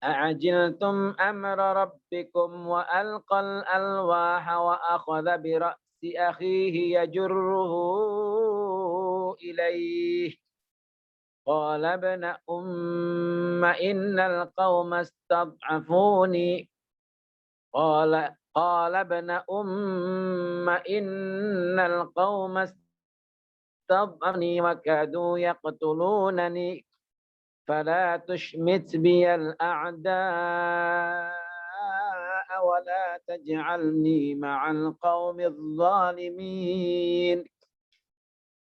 أعجلتم أمر ربكم وألقى الألواح وأخذ برأس أخيه يجره إليه قال ابن إن القوم استضعفوني قال ابن إن القوم استضعفوني وكادوا يقتلونني فلا تشمت بي الأعداء ولا تجعلني مع القوم الظالمين.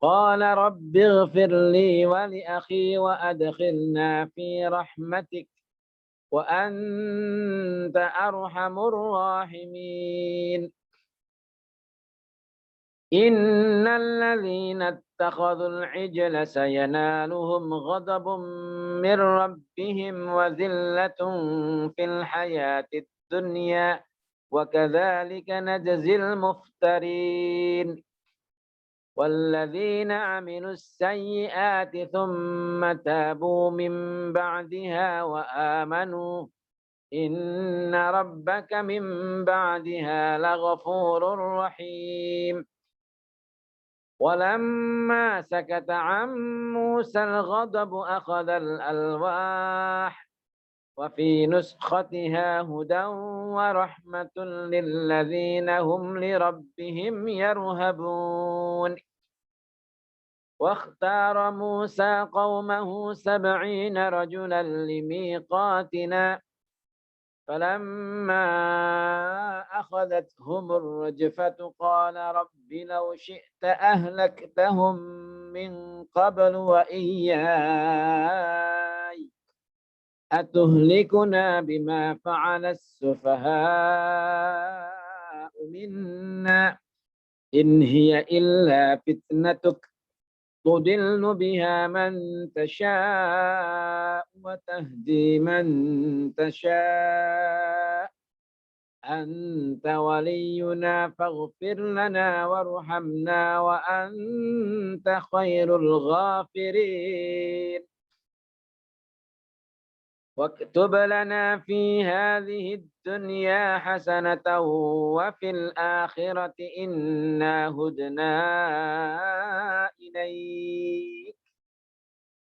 قال رب اغفر لي ولأخي وأدخلنا في رحمتك وأنت أرحم الراحمين. إن الذين اتخذوا العجل سينالهم غضب من ربهم وذلة في الحياة الدنيا وكذلك نجزي المفترين. والذين عملوا السيئات ثم تابوا من بعدها وآمنوا إن ربك من بعدها لغفور رحيم. ولما سكت عن موسى الغضب أخذ الألواح وفي نسختها هدى ورحمة للذين هم لربهم يرهبون. واختار موسى قومه 70 رجلا لميقاتنا فلما أخذتهم الرجفة قال رب لو شئت أهلكتهم من قبل وإياي أتهلكنا بما فعل السفهاء منا إن هي إلا فتنتك تضل بها من تشاء وتهدي من تشاء أنت ولينا فاغفر لنا وارحمنا وأنت خير الغافرين. واكتب لنا في هذه الدنيا حسنة وفي الآخرة إنا هدنا إليك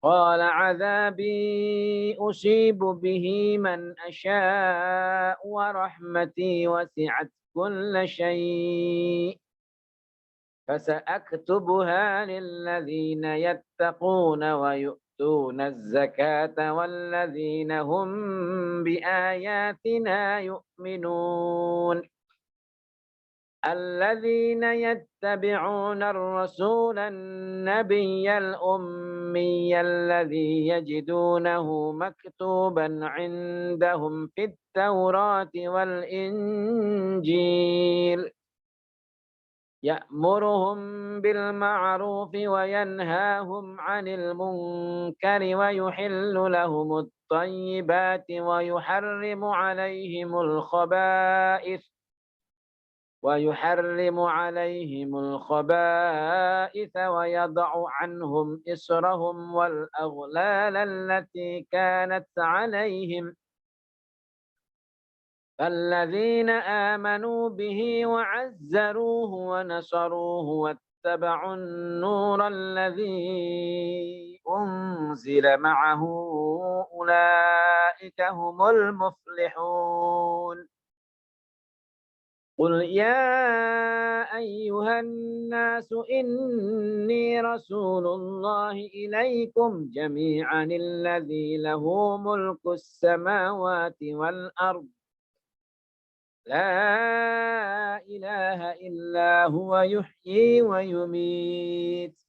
قال عذابي أصيب به من أشاء ورحمتي وسعت كل شيء فسأكتبها للذين يتقون ويؤتون الزكاة والذين هم بآياتنا يؤمنون. الذين يتبعون الرسول النبي الأمي الذي يجدونه مكتوبا عندهم في التوراة والإنجيل يأمرهم بالمعروف وينهاهم عن المنكر ويحل لهم الطيبات ويحرم عليهم الخبائث ويضع عنهم إصرهم والأغلال التي كانت عليهم فالذين آمنوا به وعزروه ونصروه واتبعوا النور الذي أنزل معه أولئك هم المفلحون. قل يا أيها الناس إني رسول الله إليكم جميعا الذي له ملك السماوات والأرض لا إله إلا هو يحيي ويميت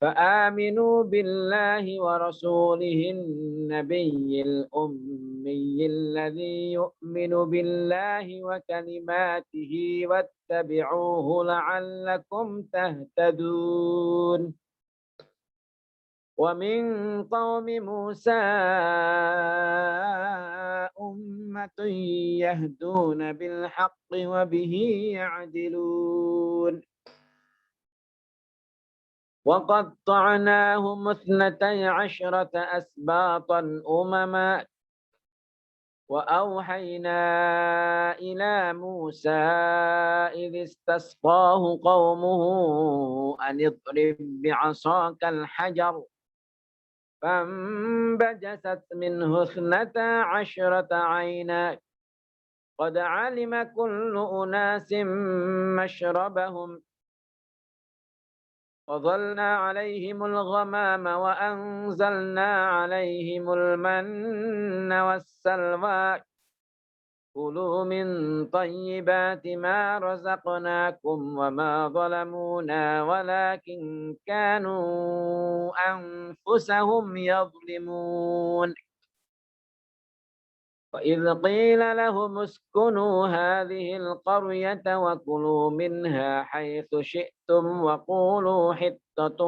فآمنوا بالله ورسوله النبي الأمي الذي يؤمن بالله وكلماته واتبعوه لعلكم تهتدون. ومن قوم موسى أمة يهدون بالحق وبه يعدلون. وقطعناهم 12 أسباطا أمما وأوحينا إلى موسى إذ استسقاه قومه أن اضرب بعصاك الحجر فانبجست منه 12 عينا قد علم كل أناس مشربهم وظلنا عليهم الغمام وأنزلنا عليهم المن والسلوى كلوا من طيبات ما رزقناكم وما ظلمونا ولكن كانوا أنفسهم يظلمون. وإذ قيل لهم اسكنوا هذه القرية وكلوا منها حيث شئتم وقولوا حطة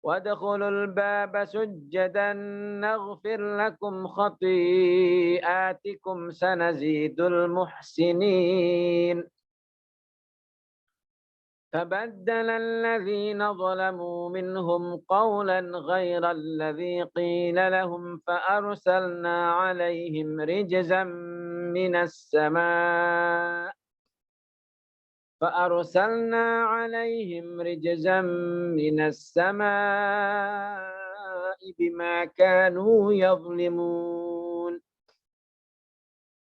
وادخلوا الباب سجدا نغفر لكم خطيئاتكم سنزيد المحسنين. فبدل الذين ظلموا منهم قولا غير الذي قيل لهم فأرسلنا عليهم رجزا من السماء بما كانوا يظلمون.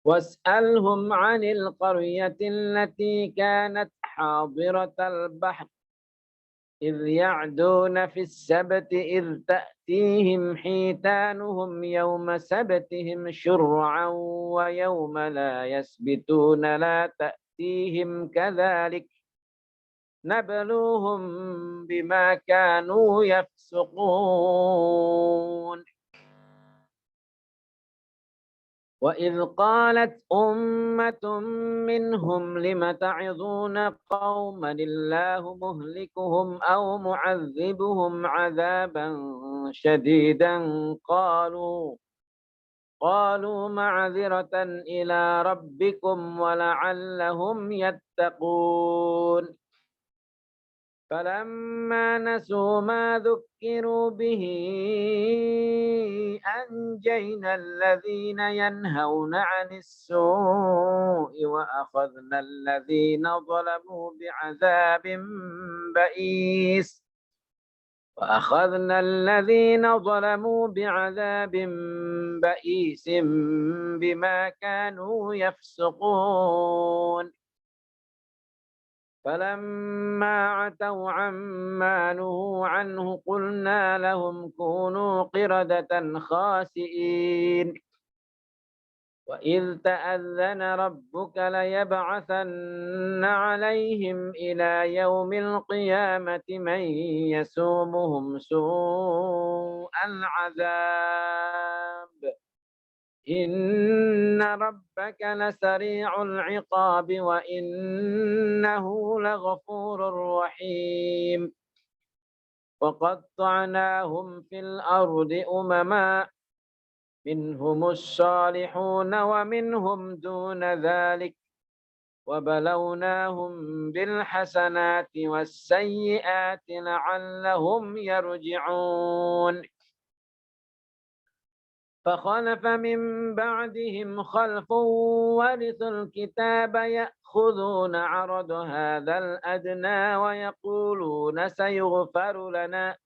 واسألهم عن القرية التي كانت حاضرة البحر إذ يعدون في السبت إذ تأتيهم حيتانهم يوم سبتهم شرعا ويوم لا يسبتون لا تأتيهم كذلك نبلوهم بما كانوا يفسقون. وإذ قالت أمة منهم لم تعظون قوما الله مهلكهم أو معذبهم عذابا شديدا قالوا معذرة إلى ربكم ولعلهم يتقون. فلما نسوا ما ذكروا به أنجينا الذين ينهون عن السوء وأخذنا الذين ظلموا بعذاب بئيس بما كانوا يفسقون. فلما عتوا عما نهوا عنه قلنا لهم كونوا قردة خاسئين. وإذ تأذن ربك ليبعثن عليهم إلى يوم القيامة من يسومهم سوء العذاب إن ربك لسريع العقاب وإنه لغفور رحيم. وقطعناهم في الأرض أمما منهم الصالحون ومنهم دون ذلك وبلوناهم بالحسنات والسيئات لعلهم يرجعون. فخلف من بعدهم خلف ورثوا الكتاب يأخذون عرض هذا الأدنى ويقولون سيغفر لنا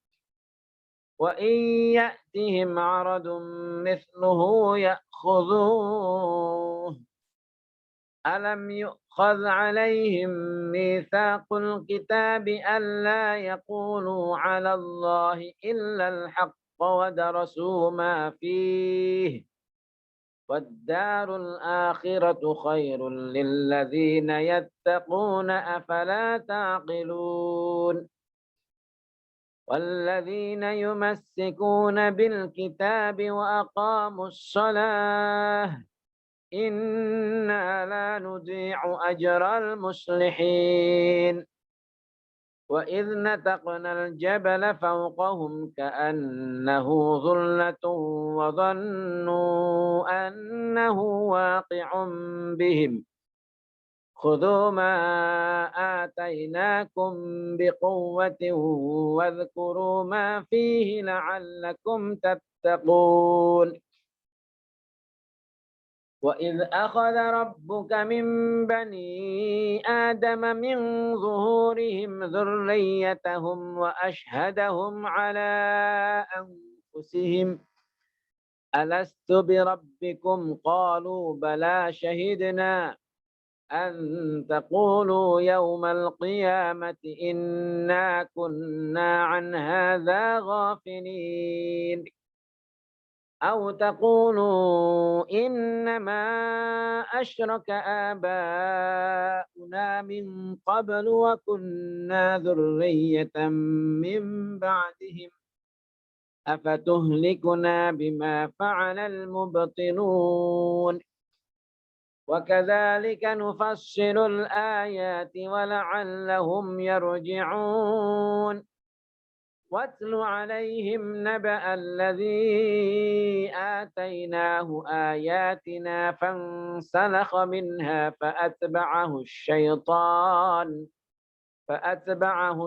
وإن يأتهم عرض مثله يأخذوه. ألم يؤخذ عليهم ميثاق الكتاب ألا يقولوا على الله إلا الحق ودرسوا ما فيه والدار الآخرة خير للذين يتقون أفلا تعقلون والذين يمسكون بالكتاب وأقاموا الصلاة إنا لا نضيع أجر المصلحين وإذ نتقنا الجبل فوقهم كأنه ظلة وظنوا أنه واقع بهم خذوا ما آتيناكم بقوة واذكروا ما فيه لعلكم تتقون وإذ أخذ ربك من بني آدم من ظهورهم ذريتهم وأشهدهم على أنفسهم ألست بربكم قالوا بلى شهدنا أن تقولوا يوم القيامة إنا كنا عن هذا غافلين أو تقولوا إنما أشرك آباؤنا من قبل وكنا ذرية من بعدهم أفتهلكنا بما فعل المبطلون وكذلك نفصل الآيات ولعلهم يرجعون واتل عليهم نبأ الذي آتيناه آياتنا فانسلخ منها فأتبعه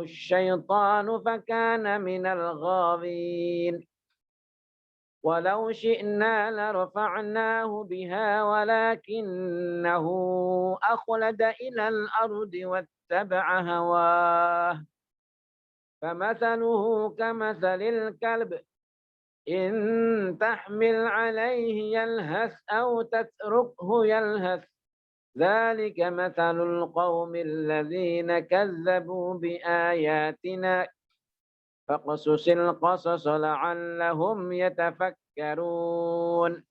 الشيطان فكان من الغاوين ولو شئنا لرفعناه بها ولكنه أخلد إلى الأرض واتبع هواه فمثله كمثل الكلب إن تحمل عليه يلهث أو تتركه يلهث ذلك مثل القوم الذين كذبوا بآياتنا فاقصص القصص لعلهم يتفكرون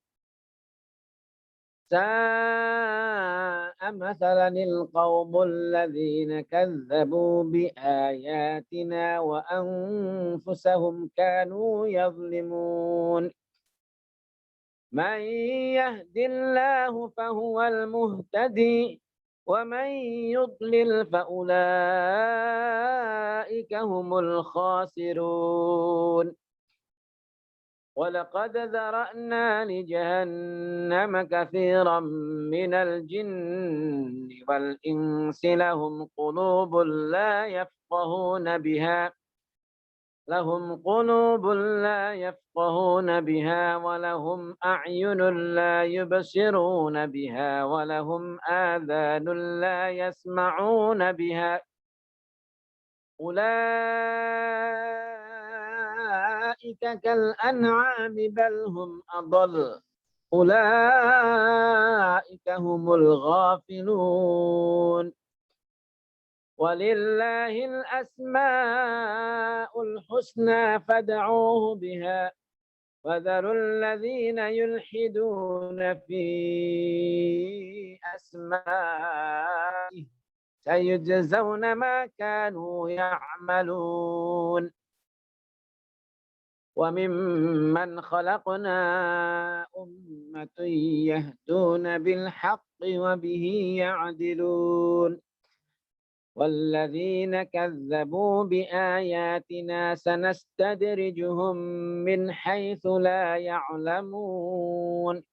ساء مثلا القوم الذين كذبوا بآياتنا وأنفسهم كانوا يظلمون من يهد الله فهو المهتدي ومن يضلل فأولئك هم الخاسرون ولقد ذرأنا لجهنم كثيرا من الجن والإنس لهم قلوب لا يفقهون بها ولهم أعين لا يبصرون بها ولهم آذان لا يسمعون بها أولئك كالأنعام بل هم أضل أولئك هم الغافلون ولله الأسماء الحسنى فادعوه بها وذروا الذين يلحدون في أسمائه سيجزون ما كانوا يعملون وممن خلقنا أمة يهدون بالحق وبه يعدلون والذين كذبوا بآياتنا سنستدرجهم من حيث لا يعلمون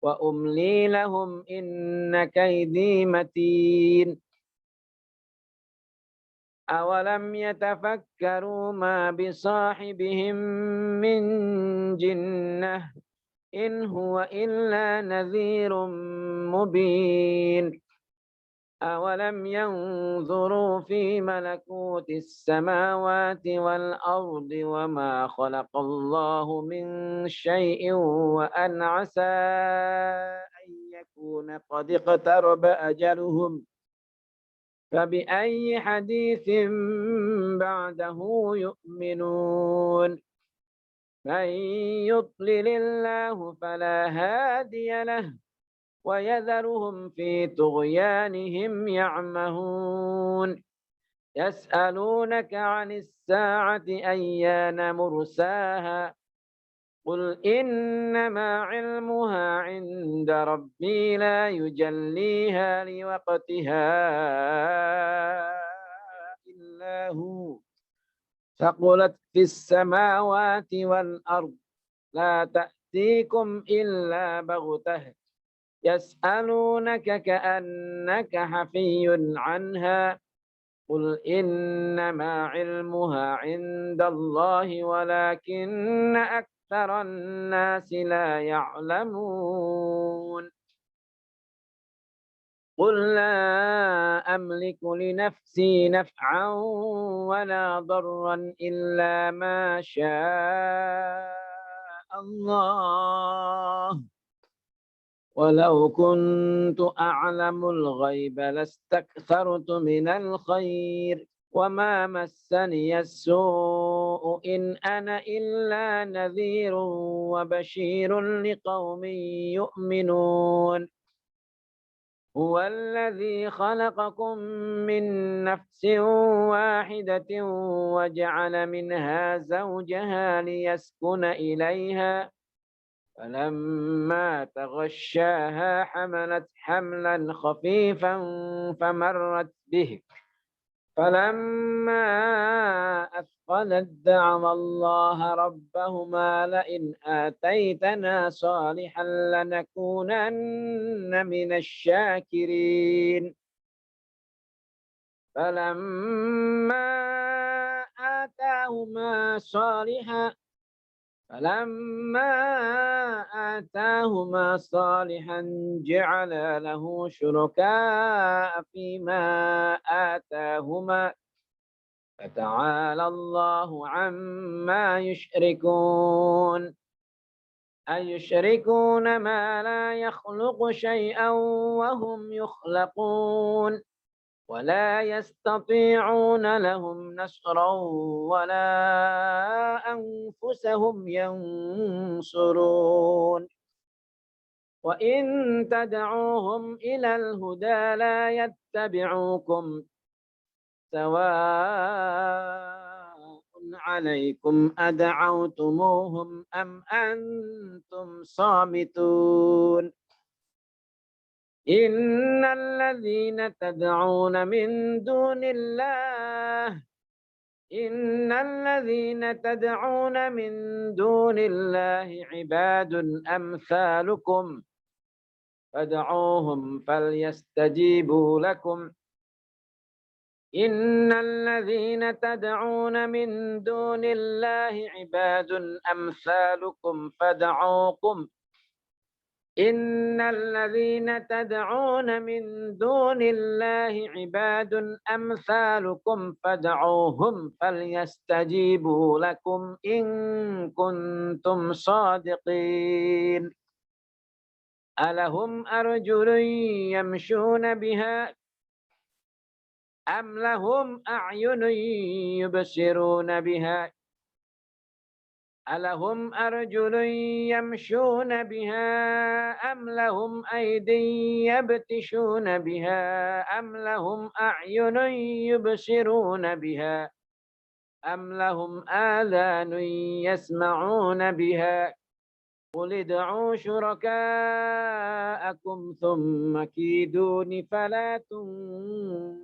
وأملي لهم إن كيدي متين أولم يتفكروا ما بصاحبهم من جنة إن هو إلا نذير مبين أولم ينظروا في ملكوت السماوات والأرض وما خلق الله من شيء وأن عسى أن يكون قد اقترب أجلهم فبأي حديث بعده يؤمنون من يضلل الله فلا هادي له ويذرهم في طغيانهم يعمهون يسألونك عن الساعة أيان مرساها قل إنما علمها عند ربي لا يجليها لوقتها إلا هو ثقلت في السماوات والأرض لا تأتيكم إلا بغتة يسألونك كأنك حفي عنها قل إنما علمها عند الله ولكن أكثر الناس لا يعلمون قل لا أملك لنفسي نفعا ولا ضرا إلا ما شاء الله ولو كنت أعلم الغيب لاستكثرت من الخير وما مسني السوء إن أنا إلا نذير وبشير لقوم يؤمنون هو الذي خلقكم من نفس واحدة وجعل منها زوجها ليسكن إليها فلما تغشاها حملت حملا خفيفا فمرت به فلما أثقلت دعوا الله ربهما لئن آتيتنا صالحا لنكونن من الشاكرين فلما آتاهما صالحا جعل له شركاء فيما آتاهما فتعالى الله عما يشركون أيشركون ما لا يخلق شيئا وهم يخلقون ولا يستطيعون لهم نصرا ولا أنفسهم ينصرون وإن تدعوهم إلى الهدى لا يتبعوكم سواء عليكم أدعوتموهم أم أنتم صامتون إن الذين تدعون من دون الله عباد أمثالكم فادعوهم فليستجيبوا لكم إن الذين تدعون من دون الله عباد أمثالكم فادعوهم فليستجيبوا لكم إن كنتم صادقين ألهم أرجل يمشون بها أم لهم أعين يبصرون بها ألهم أرجل يمشون بها أم لهم أيدي يبتشون بها أم لهم أعين يبصرون بها أم لهم آذان يسمعون بها قل ادعوا شركاءكم ثم كيدون فلا تنظرون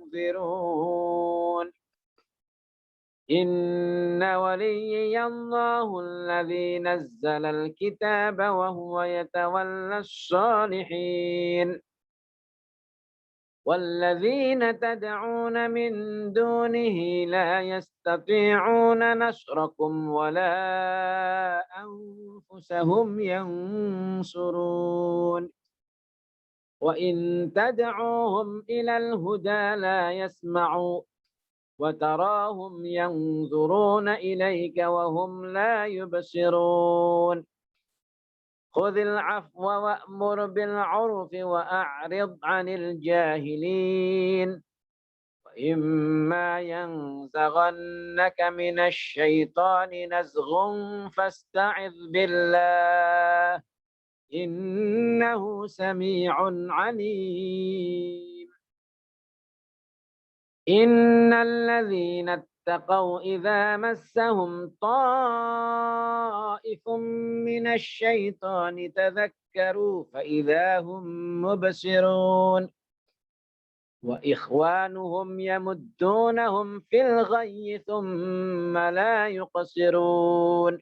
إن وليي الله الذي نزل الكتاب وهو يتولى الصالحين والذين تدعون من دونه لا يستطيعون نصركم ولا أنفسهم ينصرون وإن تدعوهم إلى الهدى لا يسمعوا وتراهم ينظرون إليك وهم لا يبصرون خذ العفو وأمر بالعرف وأعرض عن الجاهلين إما ينزغنك من الشيطان نزغ فاستعذ بالله إنه سميع عليم. إن الذين اتقوا إذا مسهم طائف من الشيطان تذكروا فإذا هم مبصرون وإخوانهم يمدونهم في الغي ثم لا يقصرون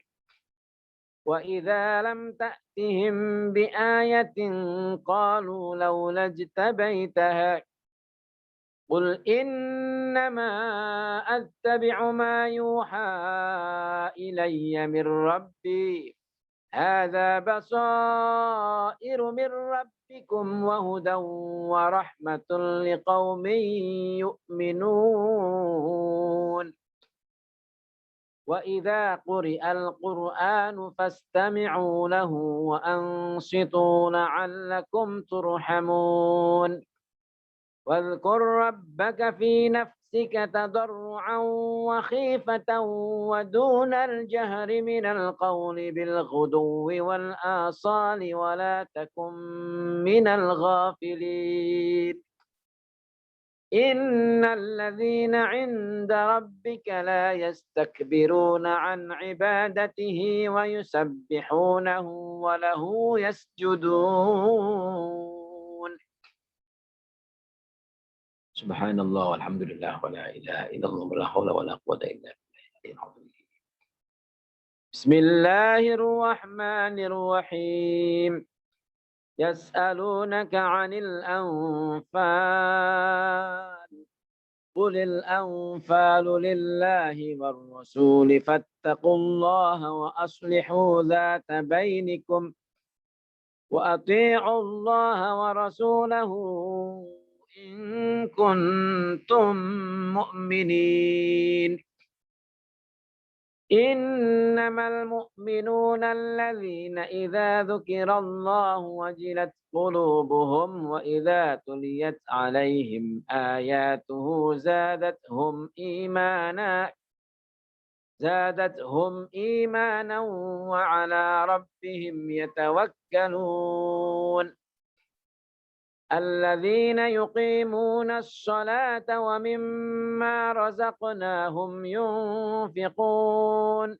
وإذا لم تأتهم بآية قالوا لولا اجتبيتها قل إنما أتبع ما يوحى إلي من ربي هذا بصائر من ربكم وهدى ورحمة لقوم يؤمنون. وإذا قرئ القرآن فاستمعوا له وأنصتوا لعلكم ترحمون. واذكر ربك في نفسك تضرعا وخيفة ودون الجهر من القول بالغدو والآصال ولا تكن من الغافلين. إن الذين عند ربك لا يستكبرون عن عبادته ويسبحونه وله يسجدون. سبحان الله والحمد لله ولا إله إلا الله ولا حول ولا قوة إلا بالله. بسم الله الرحمن الرحيم. يسألونك عن الأنفال قل الأنفال لله والرسول فاتقوا الله وأصلحوا ذات بينكم وأطيعوا الله ورسوله إن كنتم مؤمنين. إنما المؤمنون الذين إذا ذكر الله وجلت قلوبهم وإذا تليت عليهم آياته زادتهم إيمانا وعلى ربهم يتوكلون. الذين يقيمون الصلاة ومما رزقناهم ينفقون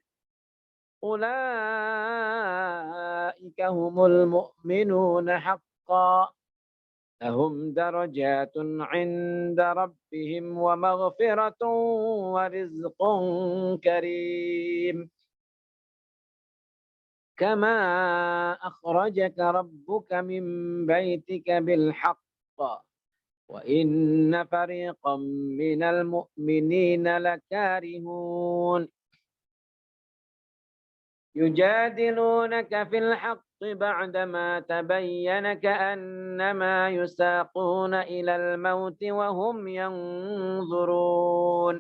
أولئك هم المؤمنون حقا لهم درجات عند ربهم ومغفرة ورزق كريم. كما أخرجك ربك من بيتك بالحق وإن فريقا من المؤمنين لكارهون. يجادلونك في الحق بعدما تبين كأنما يساقون إلى الموت وهم ينظرون.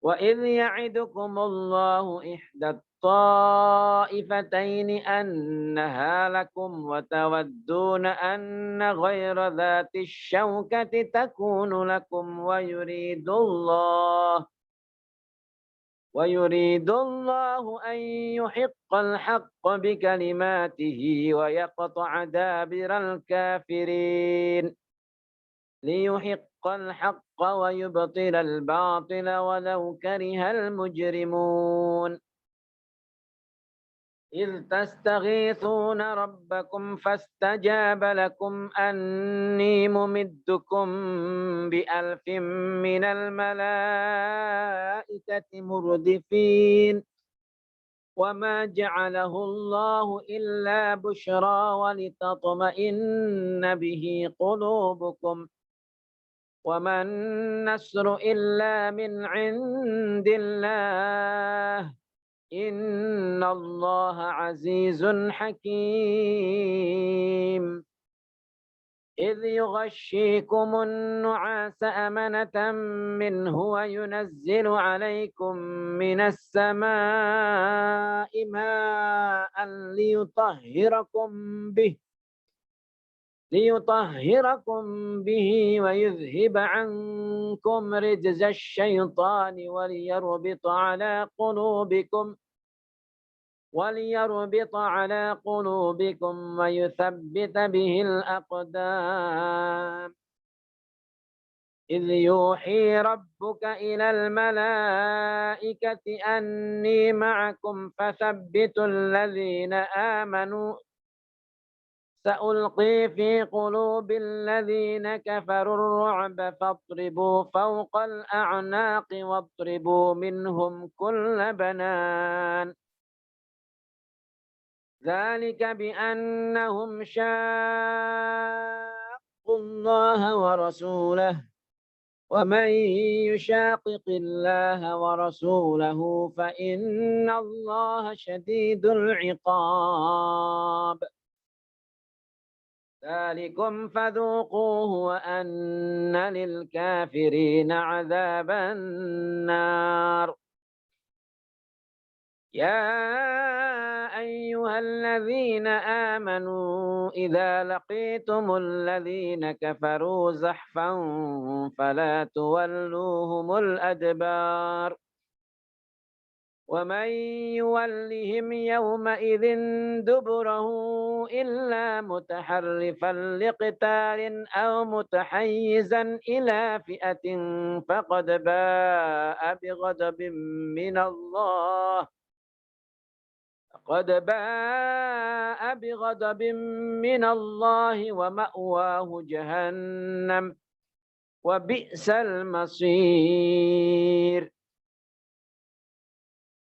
وإذ يعدكم الله إحدى الطائفتين أنها لكم وتودون أن غير ذات الشوكة تكون لكم ويريد الله أن يحق الحق بكلماته ويقطع دابر الكافرين ليحق الحق ويبطل الباطل ولو كره المجرمون. إذ تستغيثون ربكم فاستجاب لكم أني ممدكم ب1000 من الملائكة مردفين وما جعله الله إلا بشرى ولتطمئن به قلوبكم وما النصر إلا من عند الله إن الله عزيز حكيم. إذ يغشيكم النعاس أمنة منه وينزل عليكم من السماء ماء ليطهركم به ليطهركم به ويذهب عنكم رجز الشيطان وليربط على قلوبكم ويثبت به الأقدام. إذ يوحي ربك إلى الملائكة أني معكم فثبتوا الذين آمنوا سألقي في قلوب الذين كفروا الرعب فاضربوا فوق الأعناق واضربوا منهم كل بنان. ذلك بأنهم شاقوا الله ورسوله ومن يشاقق الله ورسوله فإن الله شديد العقاب. ذلكم فذوقوه وأن للكافرين عذاب النار. يا أيها الذين آمنوا إذا لقيتم الذين كفروا زحفا فلا تولوهم الأدبار ومن يولهم يومئذ دبره إلا متحرفا لقتال أو متحيزا إلى فئة فقد باء بغضب من الله ومأواه جهنم وبئس المصير.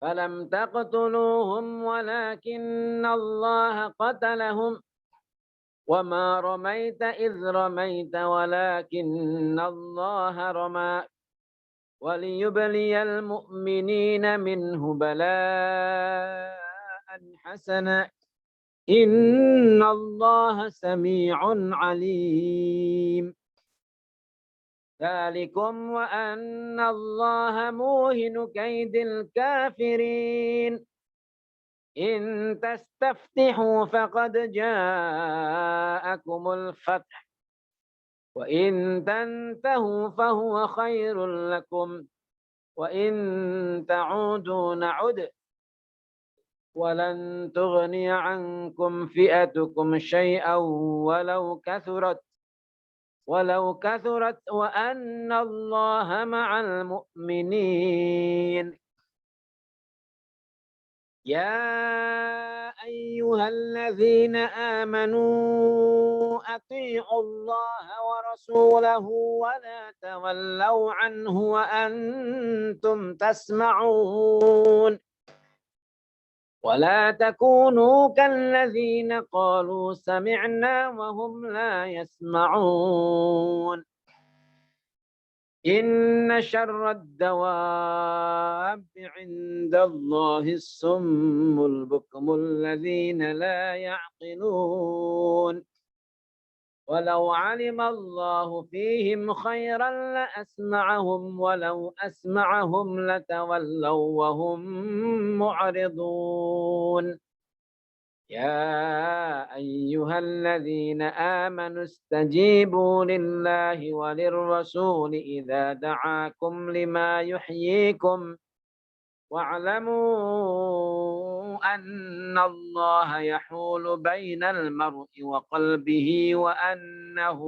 فلم تقتلوهم ولكن الله قتلهم وما رميت إذ رميت ولكن الله رمى وليبلي المؤمنين منه بلاء حسنا إن الله سميع عليم. ذلكم وأن الله موهن كيد الكافرين. إن تستفتحوا فقد جاءكم الفتح وإن تنتهوا فهو خير لكم وإن تعودوا نعد ولن تغني عنكم فئتكم شيئا ولو كثرت وأن الله مع المؤمنين. يا أيها الذين آمنوا أطيعوا الله ورسوله ولا تولوا عنه وأنتم تسمعون ولا تكونوا كالذين قالوا سمعنا وهم لا يسمعون. إن شر الدواب عند الله الصم البكم الذين لا يعقلون. ولو علم الله فيهم خيرا لأسمعهم ولو أسمعهم لتولوا وهم معرضون. يا أيها الذين آمنوا استجيبوا لله وللرسول إذا دعاكم لما يحييكم واعلموا أن الله يحول بين المرء وقلبه وأنه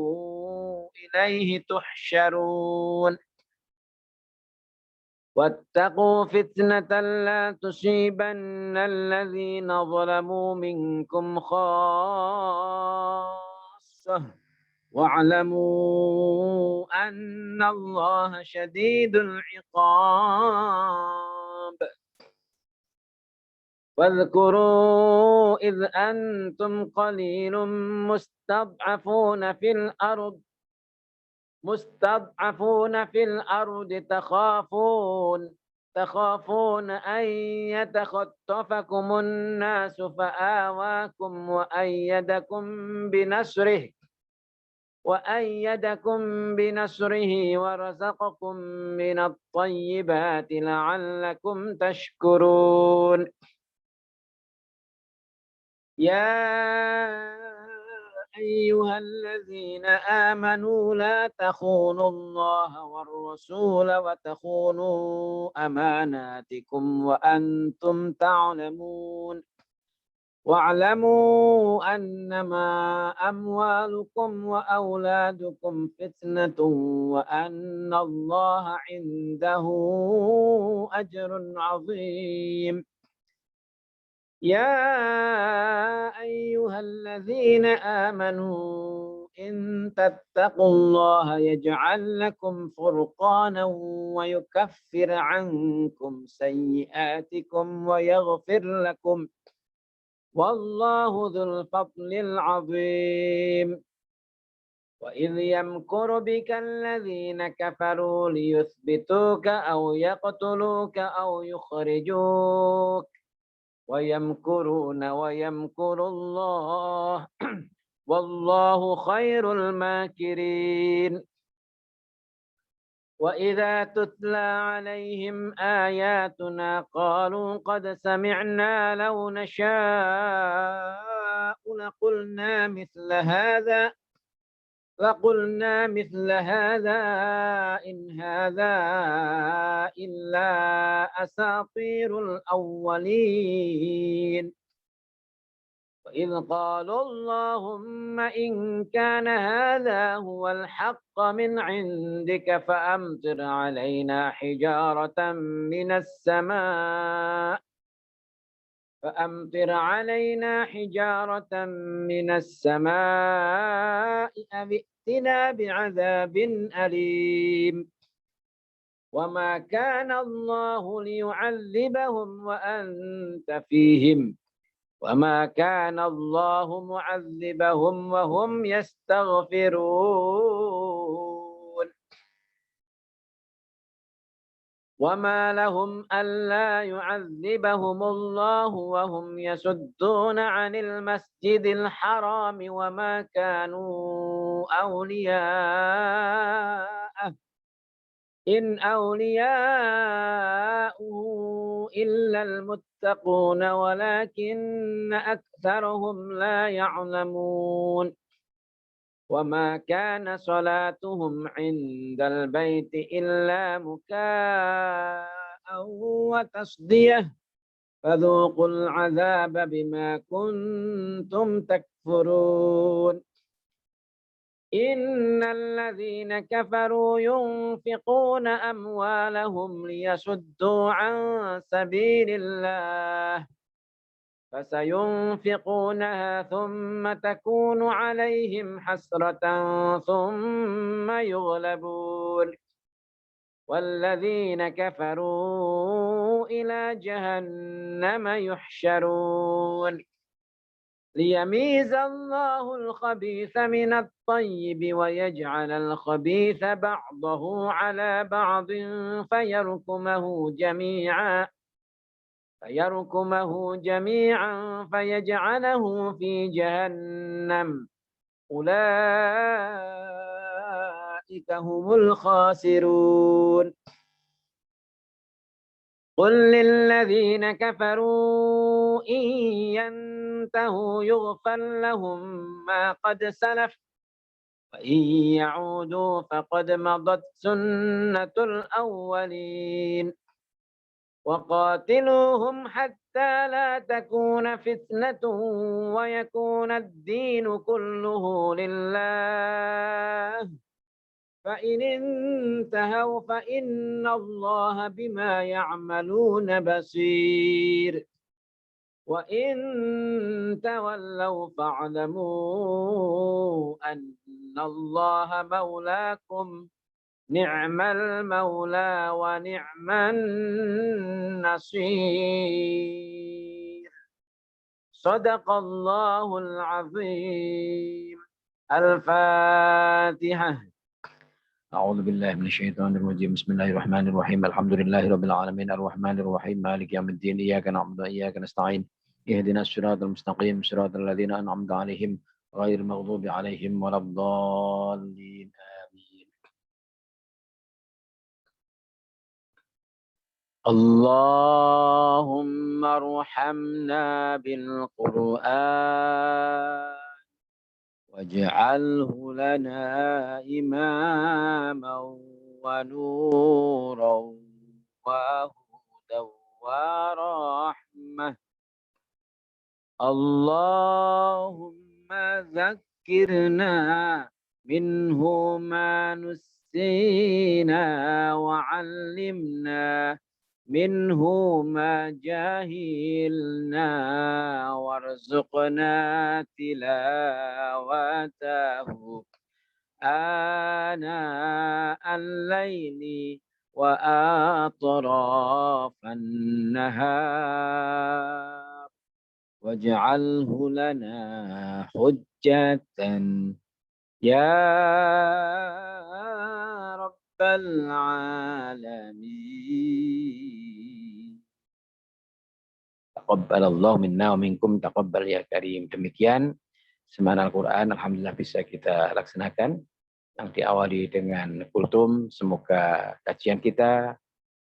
إليه تحشرون. واتقوا فتنة لا تصيبن الذين ظلموا منكم خاصة واعلموا أن الله شديد العقاب. واذكروا إذ أنتم قليل مستضعفون في الأرض تخافون أن يتخطفكم الناس فآواكم وأيدكم بنصره ورزقكم من الطيبات لعلكم تشكرون. يا أيها الذين آمنوا لا تخونوا الله والرسول وتخونوا أماناتكم وأنتم تعلمون واعلموا أنما أموالكم وأولادكم فتنة وأن الله عنده أجر عظيم. يا أيها الذين آمنوا إن تتقوا الله يجعل لكم فرقانا ويكفر عنكم سيئاتكم ويغفر لكم والله ذو الفضل العظيم. وإذ يمكر بك الذين كفروا ليثبتوك أو يقتلوك أو يخرجوك ويمكرون ويمكر الله والله خير الماكرين. وإذا تتلى عليهم آياتنا قالوا قد سمعنا لو نشاء لقلنا مثل هذا إن هذا إلا أساطير الأولين. وإذ قالوا اللهم إن كان هذا هو الحق من عندك فأمطر علينا حجارة من السماء أو ائتنا بعذاب أليم. وما كان الله ليعذبهم وأنت فيهم وما كان الله معذبهم وهم يستغفرون. وما لهم ألا يعذبهم الله وهم يصدون عن المسجد الحرام وما كانوا أولياءه إن أولياؤه إلا المتقون ولكن أكثرهم لا يعلمون. وما كان صلاتهم عند البيت إلا مكاء وتصدية فذوقوا العذاب بما كنتم تكفرون. إن الذين كفروا ينفقون أموالهم ليصدوا عن سبيل الله فسينفقونها ثم تكون عليهم حسرة ثم يغلبون والذين كفروا إلى جهنم يحشرون. ليميز الله الخبيث من الطيب ويجعل الخبيث بعضه على بعض فيركمه جميعا فيجعله في جهنم أولئك هم الخاسرون. قل للذين كفروا إن ينتهوا يغفر لهم ما قد سلف وإن يعودوا فقد مضت سنة الأولين. وقاتلوهم حتى لا تكون فتنة ويكون الدين كله لله فإن انتهوا فإن الله بما يعملون بصير وإن تولوا فاعلموا أن الله مولاكم نعم المولى ونعم النصير. صدق الله العظيم. الفاتحة. أعوذ بالله من الشيطان الرجيم. بسم الله الرحمن الرحيم. الحمد لله رب العالمين الرحمن الرحيم مالك يوم الدين إياك نعبد وإياك نستعين اهدنا الصراط المستقيم صراط الذين أنعمت عليهم غير المغضوب عليهم ولا الضالين آمين. اللهم ارحمنا بالقرآن واجعله لنا إماما ونورا وهدى ورحمة. اللهم ذكرنا منه ما نسينا وعلمنا منه ما جهلنا وارزقنا تلاوته آناء الليل وأطراف النهار واجعله لنا حجة يا رب العالمين. Taqabbalallahu minna wa minkum taqabbal ya karim. Demikian Semanan Al-Quran, alhamdulillah bisa kita laksanakan. Yang diawali dengan kultum, semoga kajian kita,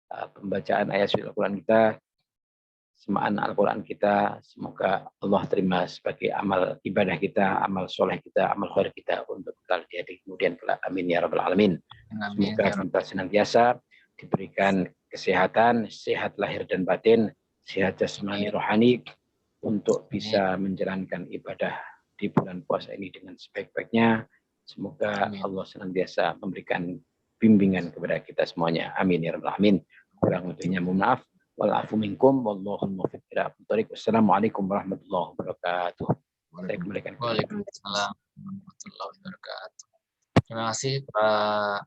pembacaan ayat suci Al-Quran kita, semaan Al-Quran kita, semoga Allah terima sebagai amal ibadah kita, amal soleh kita, amal khair kita untuk kita di kemudian kelak. Amin ya rabbal alamin. Semoga kita senantiasa diberikan kesehatan, sehat lahir dan batin, sehat jasmani rohani, untuk bisa menjalankan ibadah di bulan puasa ini dengan sebaik-baiknya. Semoga Allah senantiasa memberikan bimbingan kepada kita semuanya. Amin ya rabbal alamin. Kurang lebihnya mohon maaf. Wal afu minkum wallahul muwaffiq ila aqwamit thoriq. Wassalamualaikum warahmatullahi wabarakatuh. Saya kembalikan. Waalaikumsalam warahmatullahi wabarakatuh. Terima kasih Pak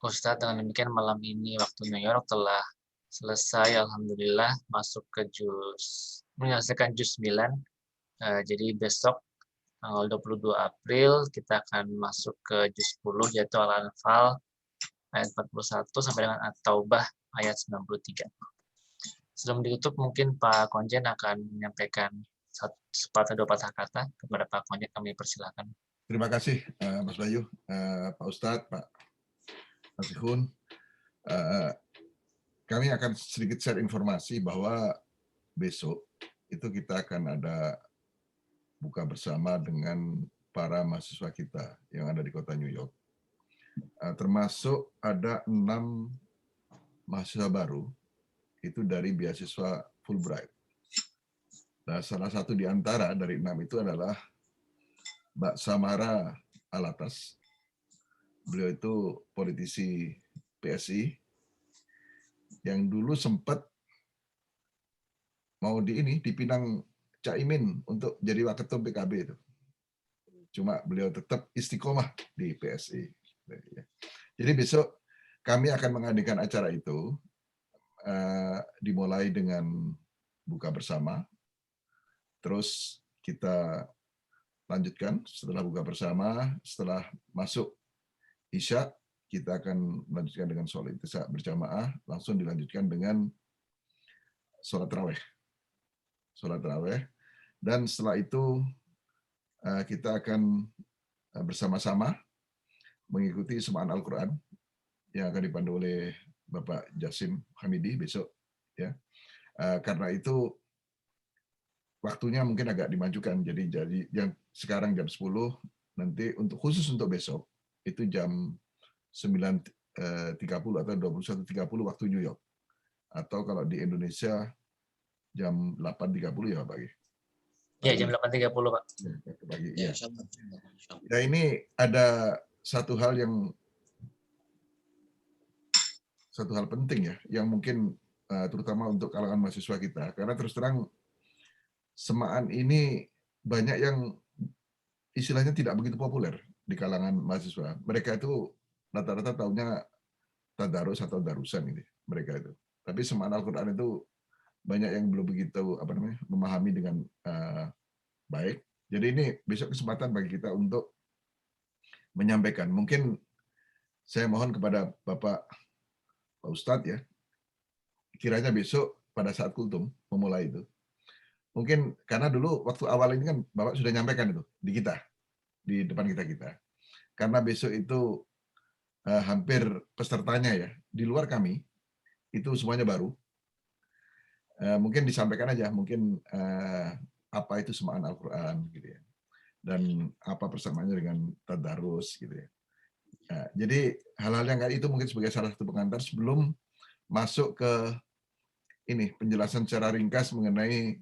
Ustadz. Dengan demikian malam ini waktu New York telah selesai, alhamdulillah, masuk ke menyelesaikan juz 9. Jadi besok tanggal 22 April kita akan masuk ke juz 10 yaitu Al-Anfal ayat 41 sampai dengan At-Taubah ayat 93. Sebelum ditutup mungkin Pak Konjen akan menyampaikan sepatah dua patah kata. Kepada Pak Konjen kami persilakan. Terima kasih Mas Bayu, Pak Ustadz, Pak Nasihun. Kami akan sedikit share informasi bahwa besok itu kita akan ada buka bersama dengan para mahasiswa kita yang ada di kota New York. Termasuk ada 6 mahasiswa baru, itu dari beasiswa Fulbright. Nah, salah satu di antara dari 6 itu adalah Mbak Samara Alatas. Beliau itu politisi PSI yang dulu sempat mau dipinang Caimin untuk jadi waketum PKB itu. Cuma beliau tetap istiqomah di PSI. Jadi besok kami akan mengadakan acara itu, dimulai dengan buka bersama, terus kita lanjutkan setelah buka bersama, setelah masuk Isya, kita akan melanjutkan dengan sholat isya berjamaah, langsung dilanjutkan dengan sholat tarawih. Dan setelah itu kita akan bersama-sama mengikuti semaan Al-Quran yang akan dipandu oleh Bapak Jasim Hamidi besok. Ya. Karena itu waktunya mungkin agak dimajukan, jadi yang sekarang jam 10, nanti khusus untuk besok itu jam 9.30 atau 21.30 waktu New York. Atau kalau di Indonesia jam 8.30 ya Pak? Ya, jam 8.30 Pak. Pagi, ya. Ya, ini ada satu hal penting ya, yang mungkin terutama untuk kalangan mahasiswa kita, karena terus terang semaan ini banyak yang istilahnya tidak begitu populer di kalangan mahasiswa. Mereka itu rata-rata tahunya tadarus atau darusan ini mereka itu. Tapi semaan Al-Quran itu banyak yang belum begitu memahami dengan baik. Jadi ini besok kesempatan bagi kita untuk menyampaikan. Mungkin saya mohon kepada Bapak Ustadz ya, kiranya besok pada saat kultum memulai itu. Mungkin karena dulu waktu awal ini kan Bapak sudah nyampaikan itu di depan kita. Karena besok itu hampir pesertanya ya, di luar kami, itu semuanya baru. Mungkin disampaikan aja, mungkin apa itu semaan Al-Quran gitu ya. dan apa persamaannya dengan tadarus gitu ya. Nah, jadi hal-hal yang kayak itu mungkin sebagai salah satu pengantar sebelum masuk ke ini penjelasan secara ringkas mengenai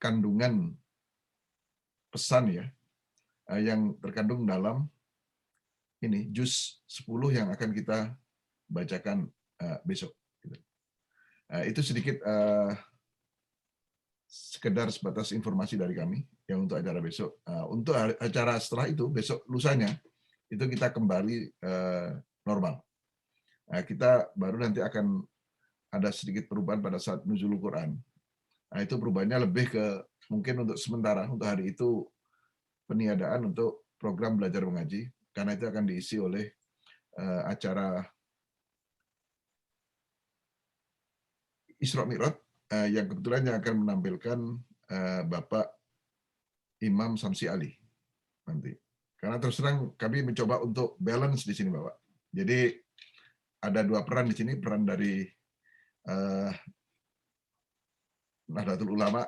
kandungan pesan ya yang terkandung dalam ini juz 10 yang akan kita bacakan besok. Itu sedikit sekedar sebatas informasi dari kami yang untuk acara besok. Untuk acara setelah itu besok lusanya itu kita kembali normal. Kita baru nanti akan ada sedikit perubahan pada saat nuzulul Quran. Itu perubahannya lebih ke mungkin untuk sementara untuk hari itu peniadaan untuk program belajar mengaji karena itu akan diisi oleh acara Isra Mi'raj yang kebetulan yang akan menampilkan Bapak Imam Samsi Ali nanti. Karena terus terang kami mencoba untuk balance di sini Bapak. Jadi ada dua peran di sini, peran dari Nahdlatul Ulama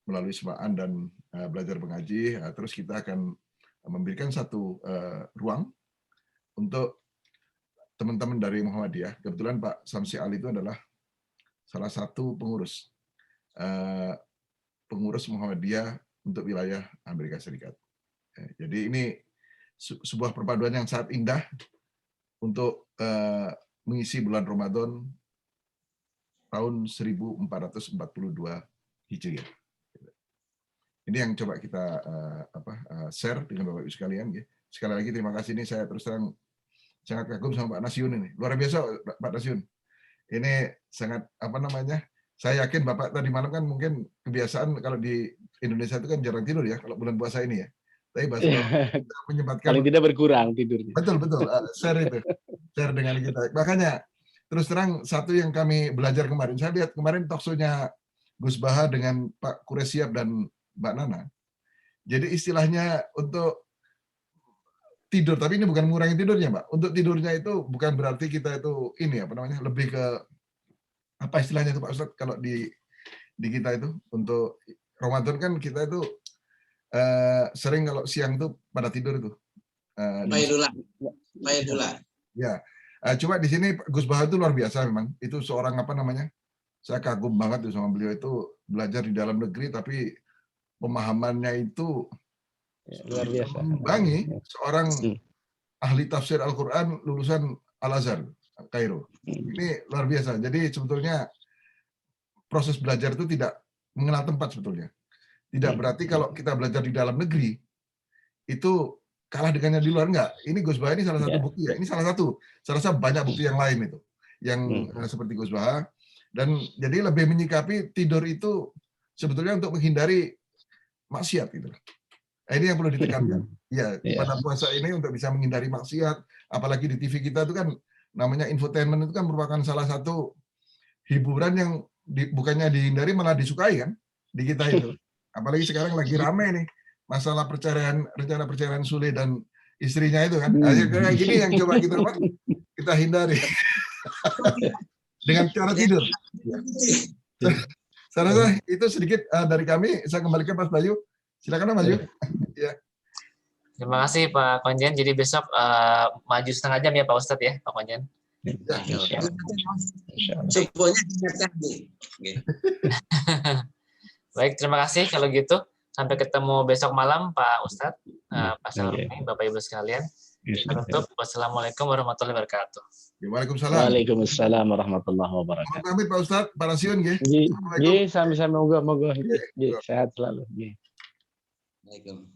melalui semaan dan belajar mengaji. Terus kita akan memberikan satu ruang untuk teman-teman dari Muhammadiyah. Kebetulan Pak Samsi Ali itu adalah salah satu pengurus Muhammadiyah untuk wilayah Amerika Serikat. Jadi ini sebuah perpaduan yang sangat indah untuk mengisi bulan Ramadan tahun 1442 Hijriah. Ini yang coba kita share dengan Bapak Ibu sekalian. Sekali lagi terima kasih, ini saya terus terang sangat kagum sama Pak Nasyun ini. Luar biasa Pak Nasyun. Ini sangat saya yakin Bapak tadi malam kan mungkin kebiasaan kalau di Indonesia itu kan jarang tidur ya kalau bulan puasa ini ya. Tapi kita menyempatkan paling tidak berkurang tidurnya. Betul share dengan kita. Makanya terus terang satu yang kami belajar kemarin, saya lihat kemarin talkshow-nya Gus Baha dengan Pak Quraisyab dan Mbak Nana. Jadi istilahnya untuk tidur, tapi ini bukan mengurangi tidurnya, Mbak. Untuk tidurnya itu bukan berarti kita itu lebih ke apa istilahnya itu Pak Ustadz kalau di kita itu untuk Ramadan kan kita itu sering kalau siang itu pada tidur itu. Baiklah. Ya. Cuma di sini Gus Baha itu luar biasa memang. Itu seorang saya kagum banget sama beliau itu belajar di dalam negeri tapi pemahamannya itu luar biasa. Bangi seorang ahli tafsir Al-Qur'an lulusan Al-Azhar, Kairo. Ini luar biasa. Jadi sebetulnya proses belajar itu tidak mengenal tempat sebetulnya. Tidak berarti kalau kita belajar di dalam negeri itu kalah dengannya di luar, enggak. Ini Gus Baha ini salah satu bukti ya. Ini salah satu banyak bukti yang lain itu. Yang seperti Gus Baha. Dan jadi lebih menyikapi tidur itu sebetulnya untuk menghindari maksiat gitu. Ini yang perlu ditekankan. Ya, pada puasa ini untuk bisa menghindari maksiat, apalagi di TV kita itu kan namanya infotainment itu kan merupakan salah satu hiburan yang bukannya dihindari malah disukai kan di kita itu. Apalagi sekarang lagi rame nih masalah rencana perceraian Sule dan istrinya itu kan. Kayak gini yang coba kita hindari dengan cara tidur. Saya rasa itu sedikit dari kami. Saya kembalikan Mas Bayu. Silakan Mas Bayu. Ya. Terima kasih Pak Konjen. Jadi besok maju setengah jam ya Pak Ustadz ya Pak Konjen. Subuhnya diingatkan. Baik, terima kasih kalau gitu. Sampai ketemu besok malam Pak Ustadz, Pak Salmi, Bapak Ibu sekalian. Tutup. Wassalamualaikum warahmatullahi wabarakatuh. Waalaikumsalam warahmatullahi wabarakatuh. Pamit Pak Ustadz, para siun nggih. Sami-sami moga-moga sehat selalu. Waalaikumsalam.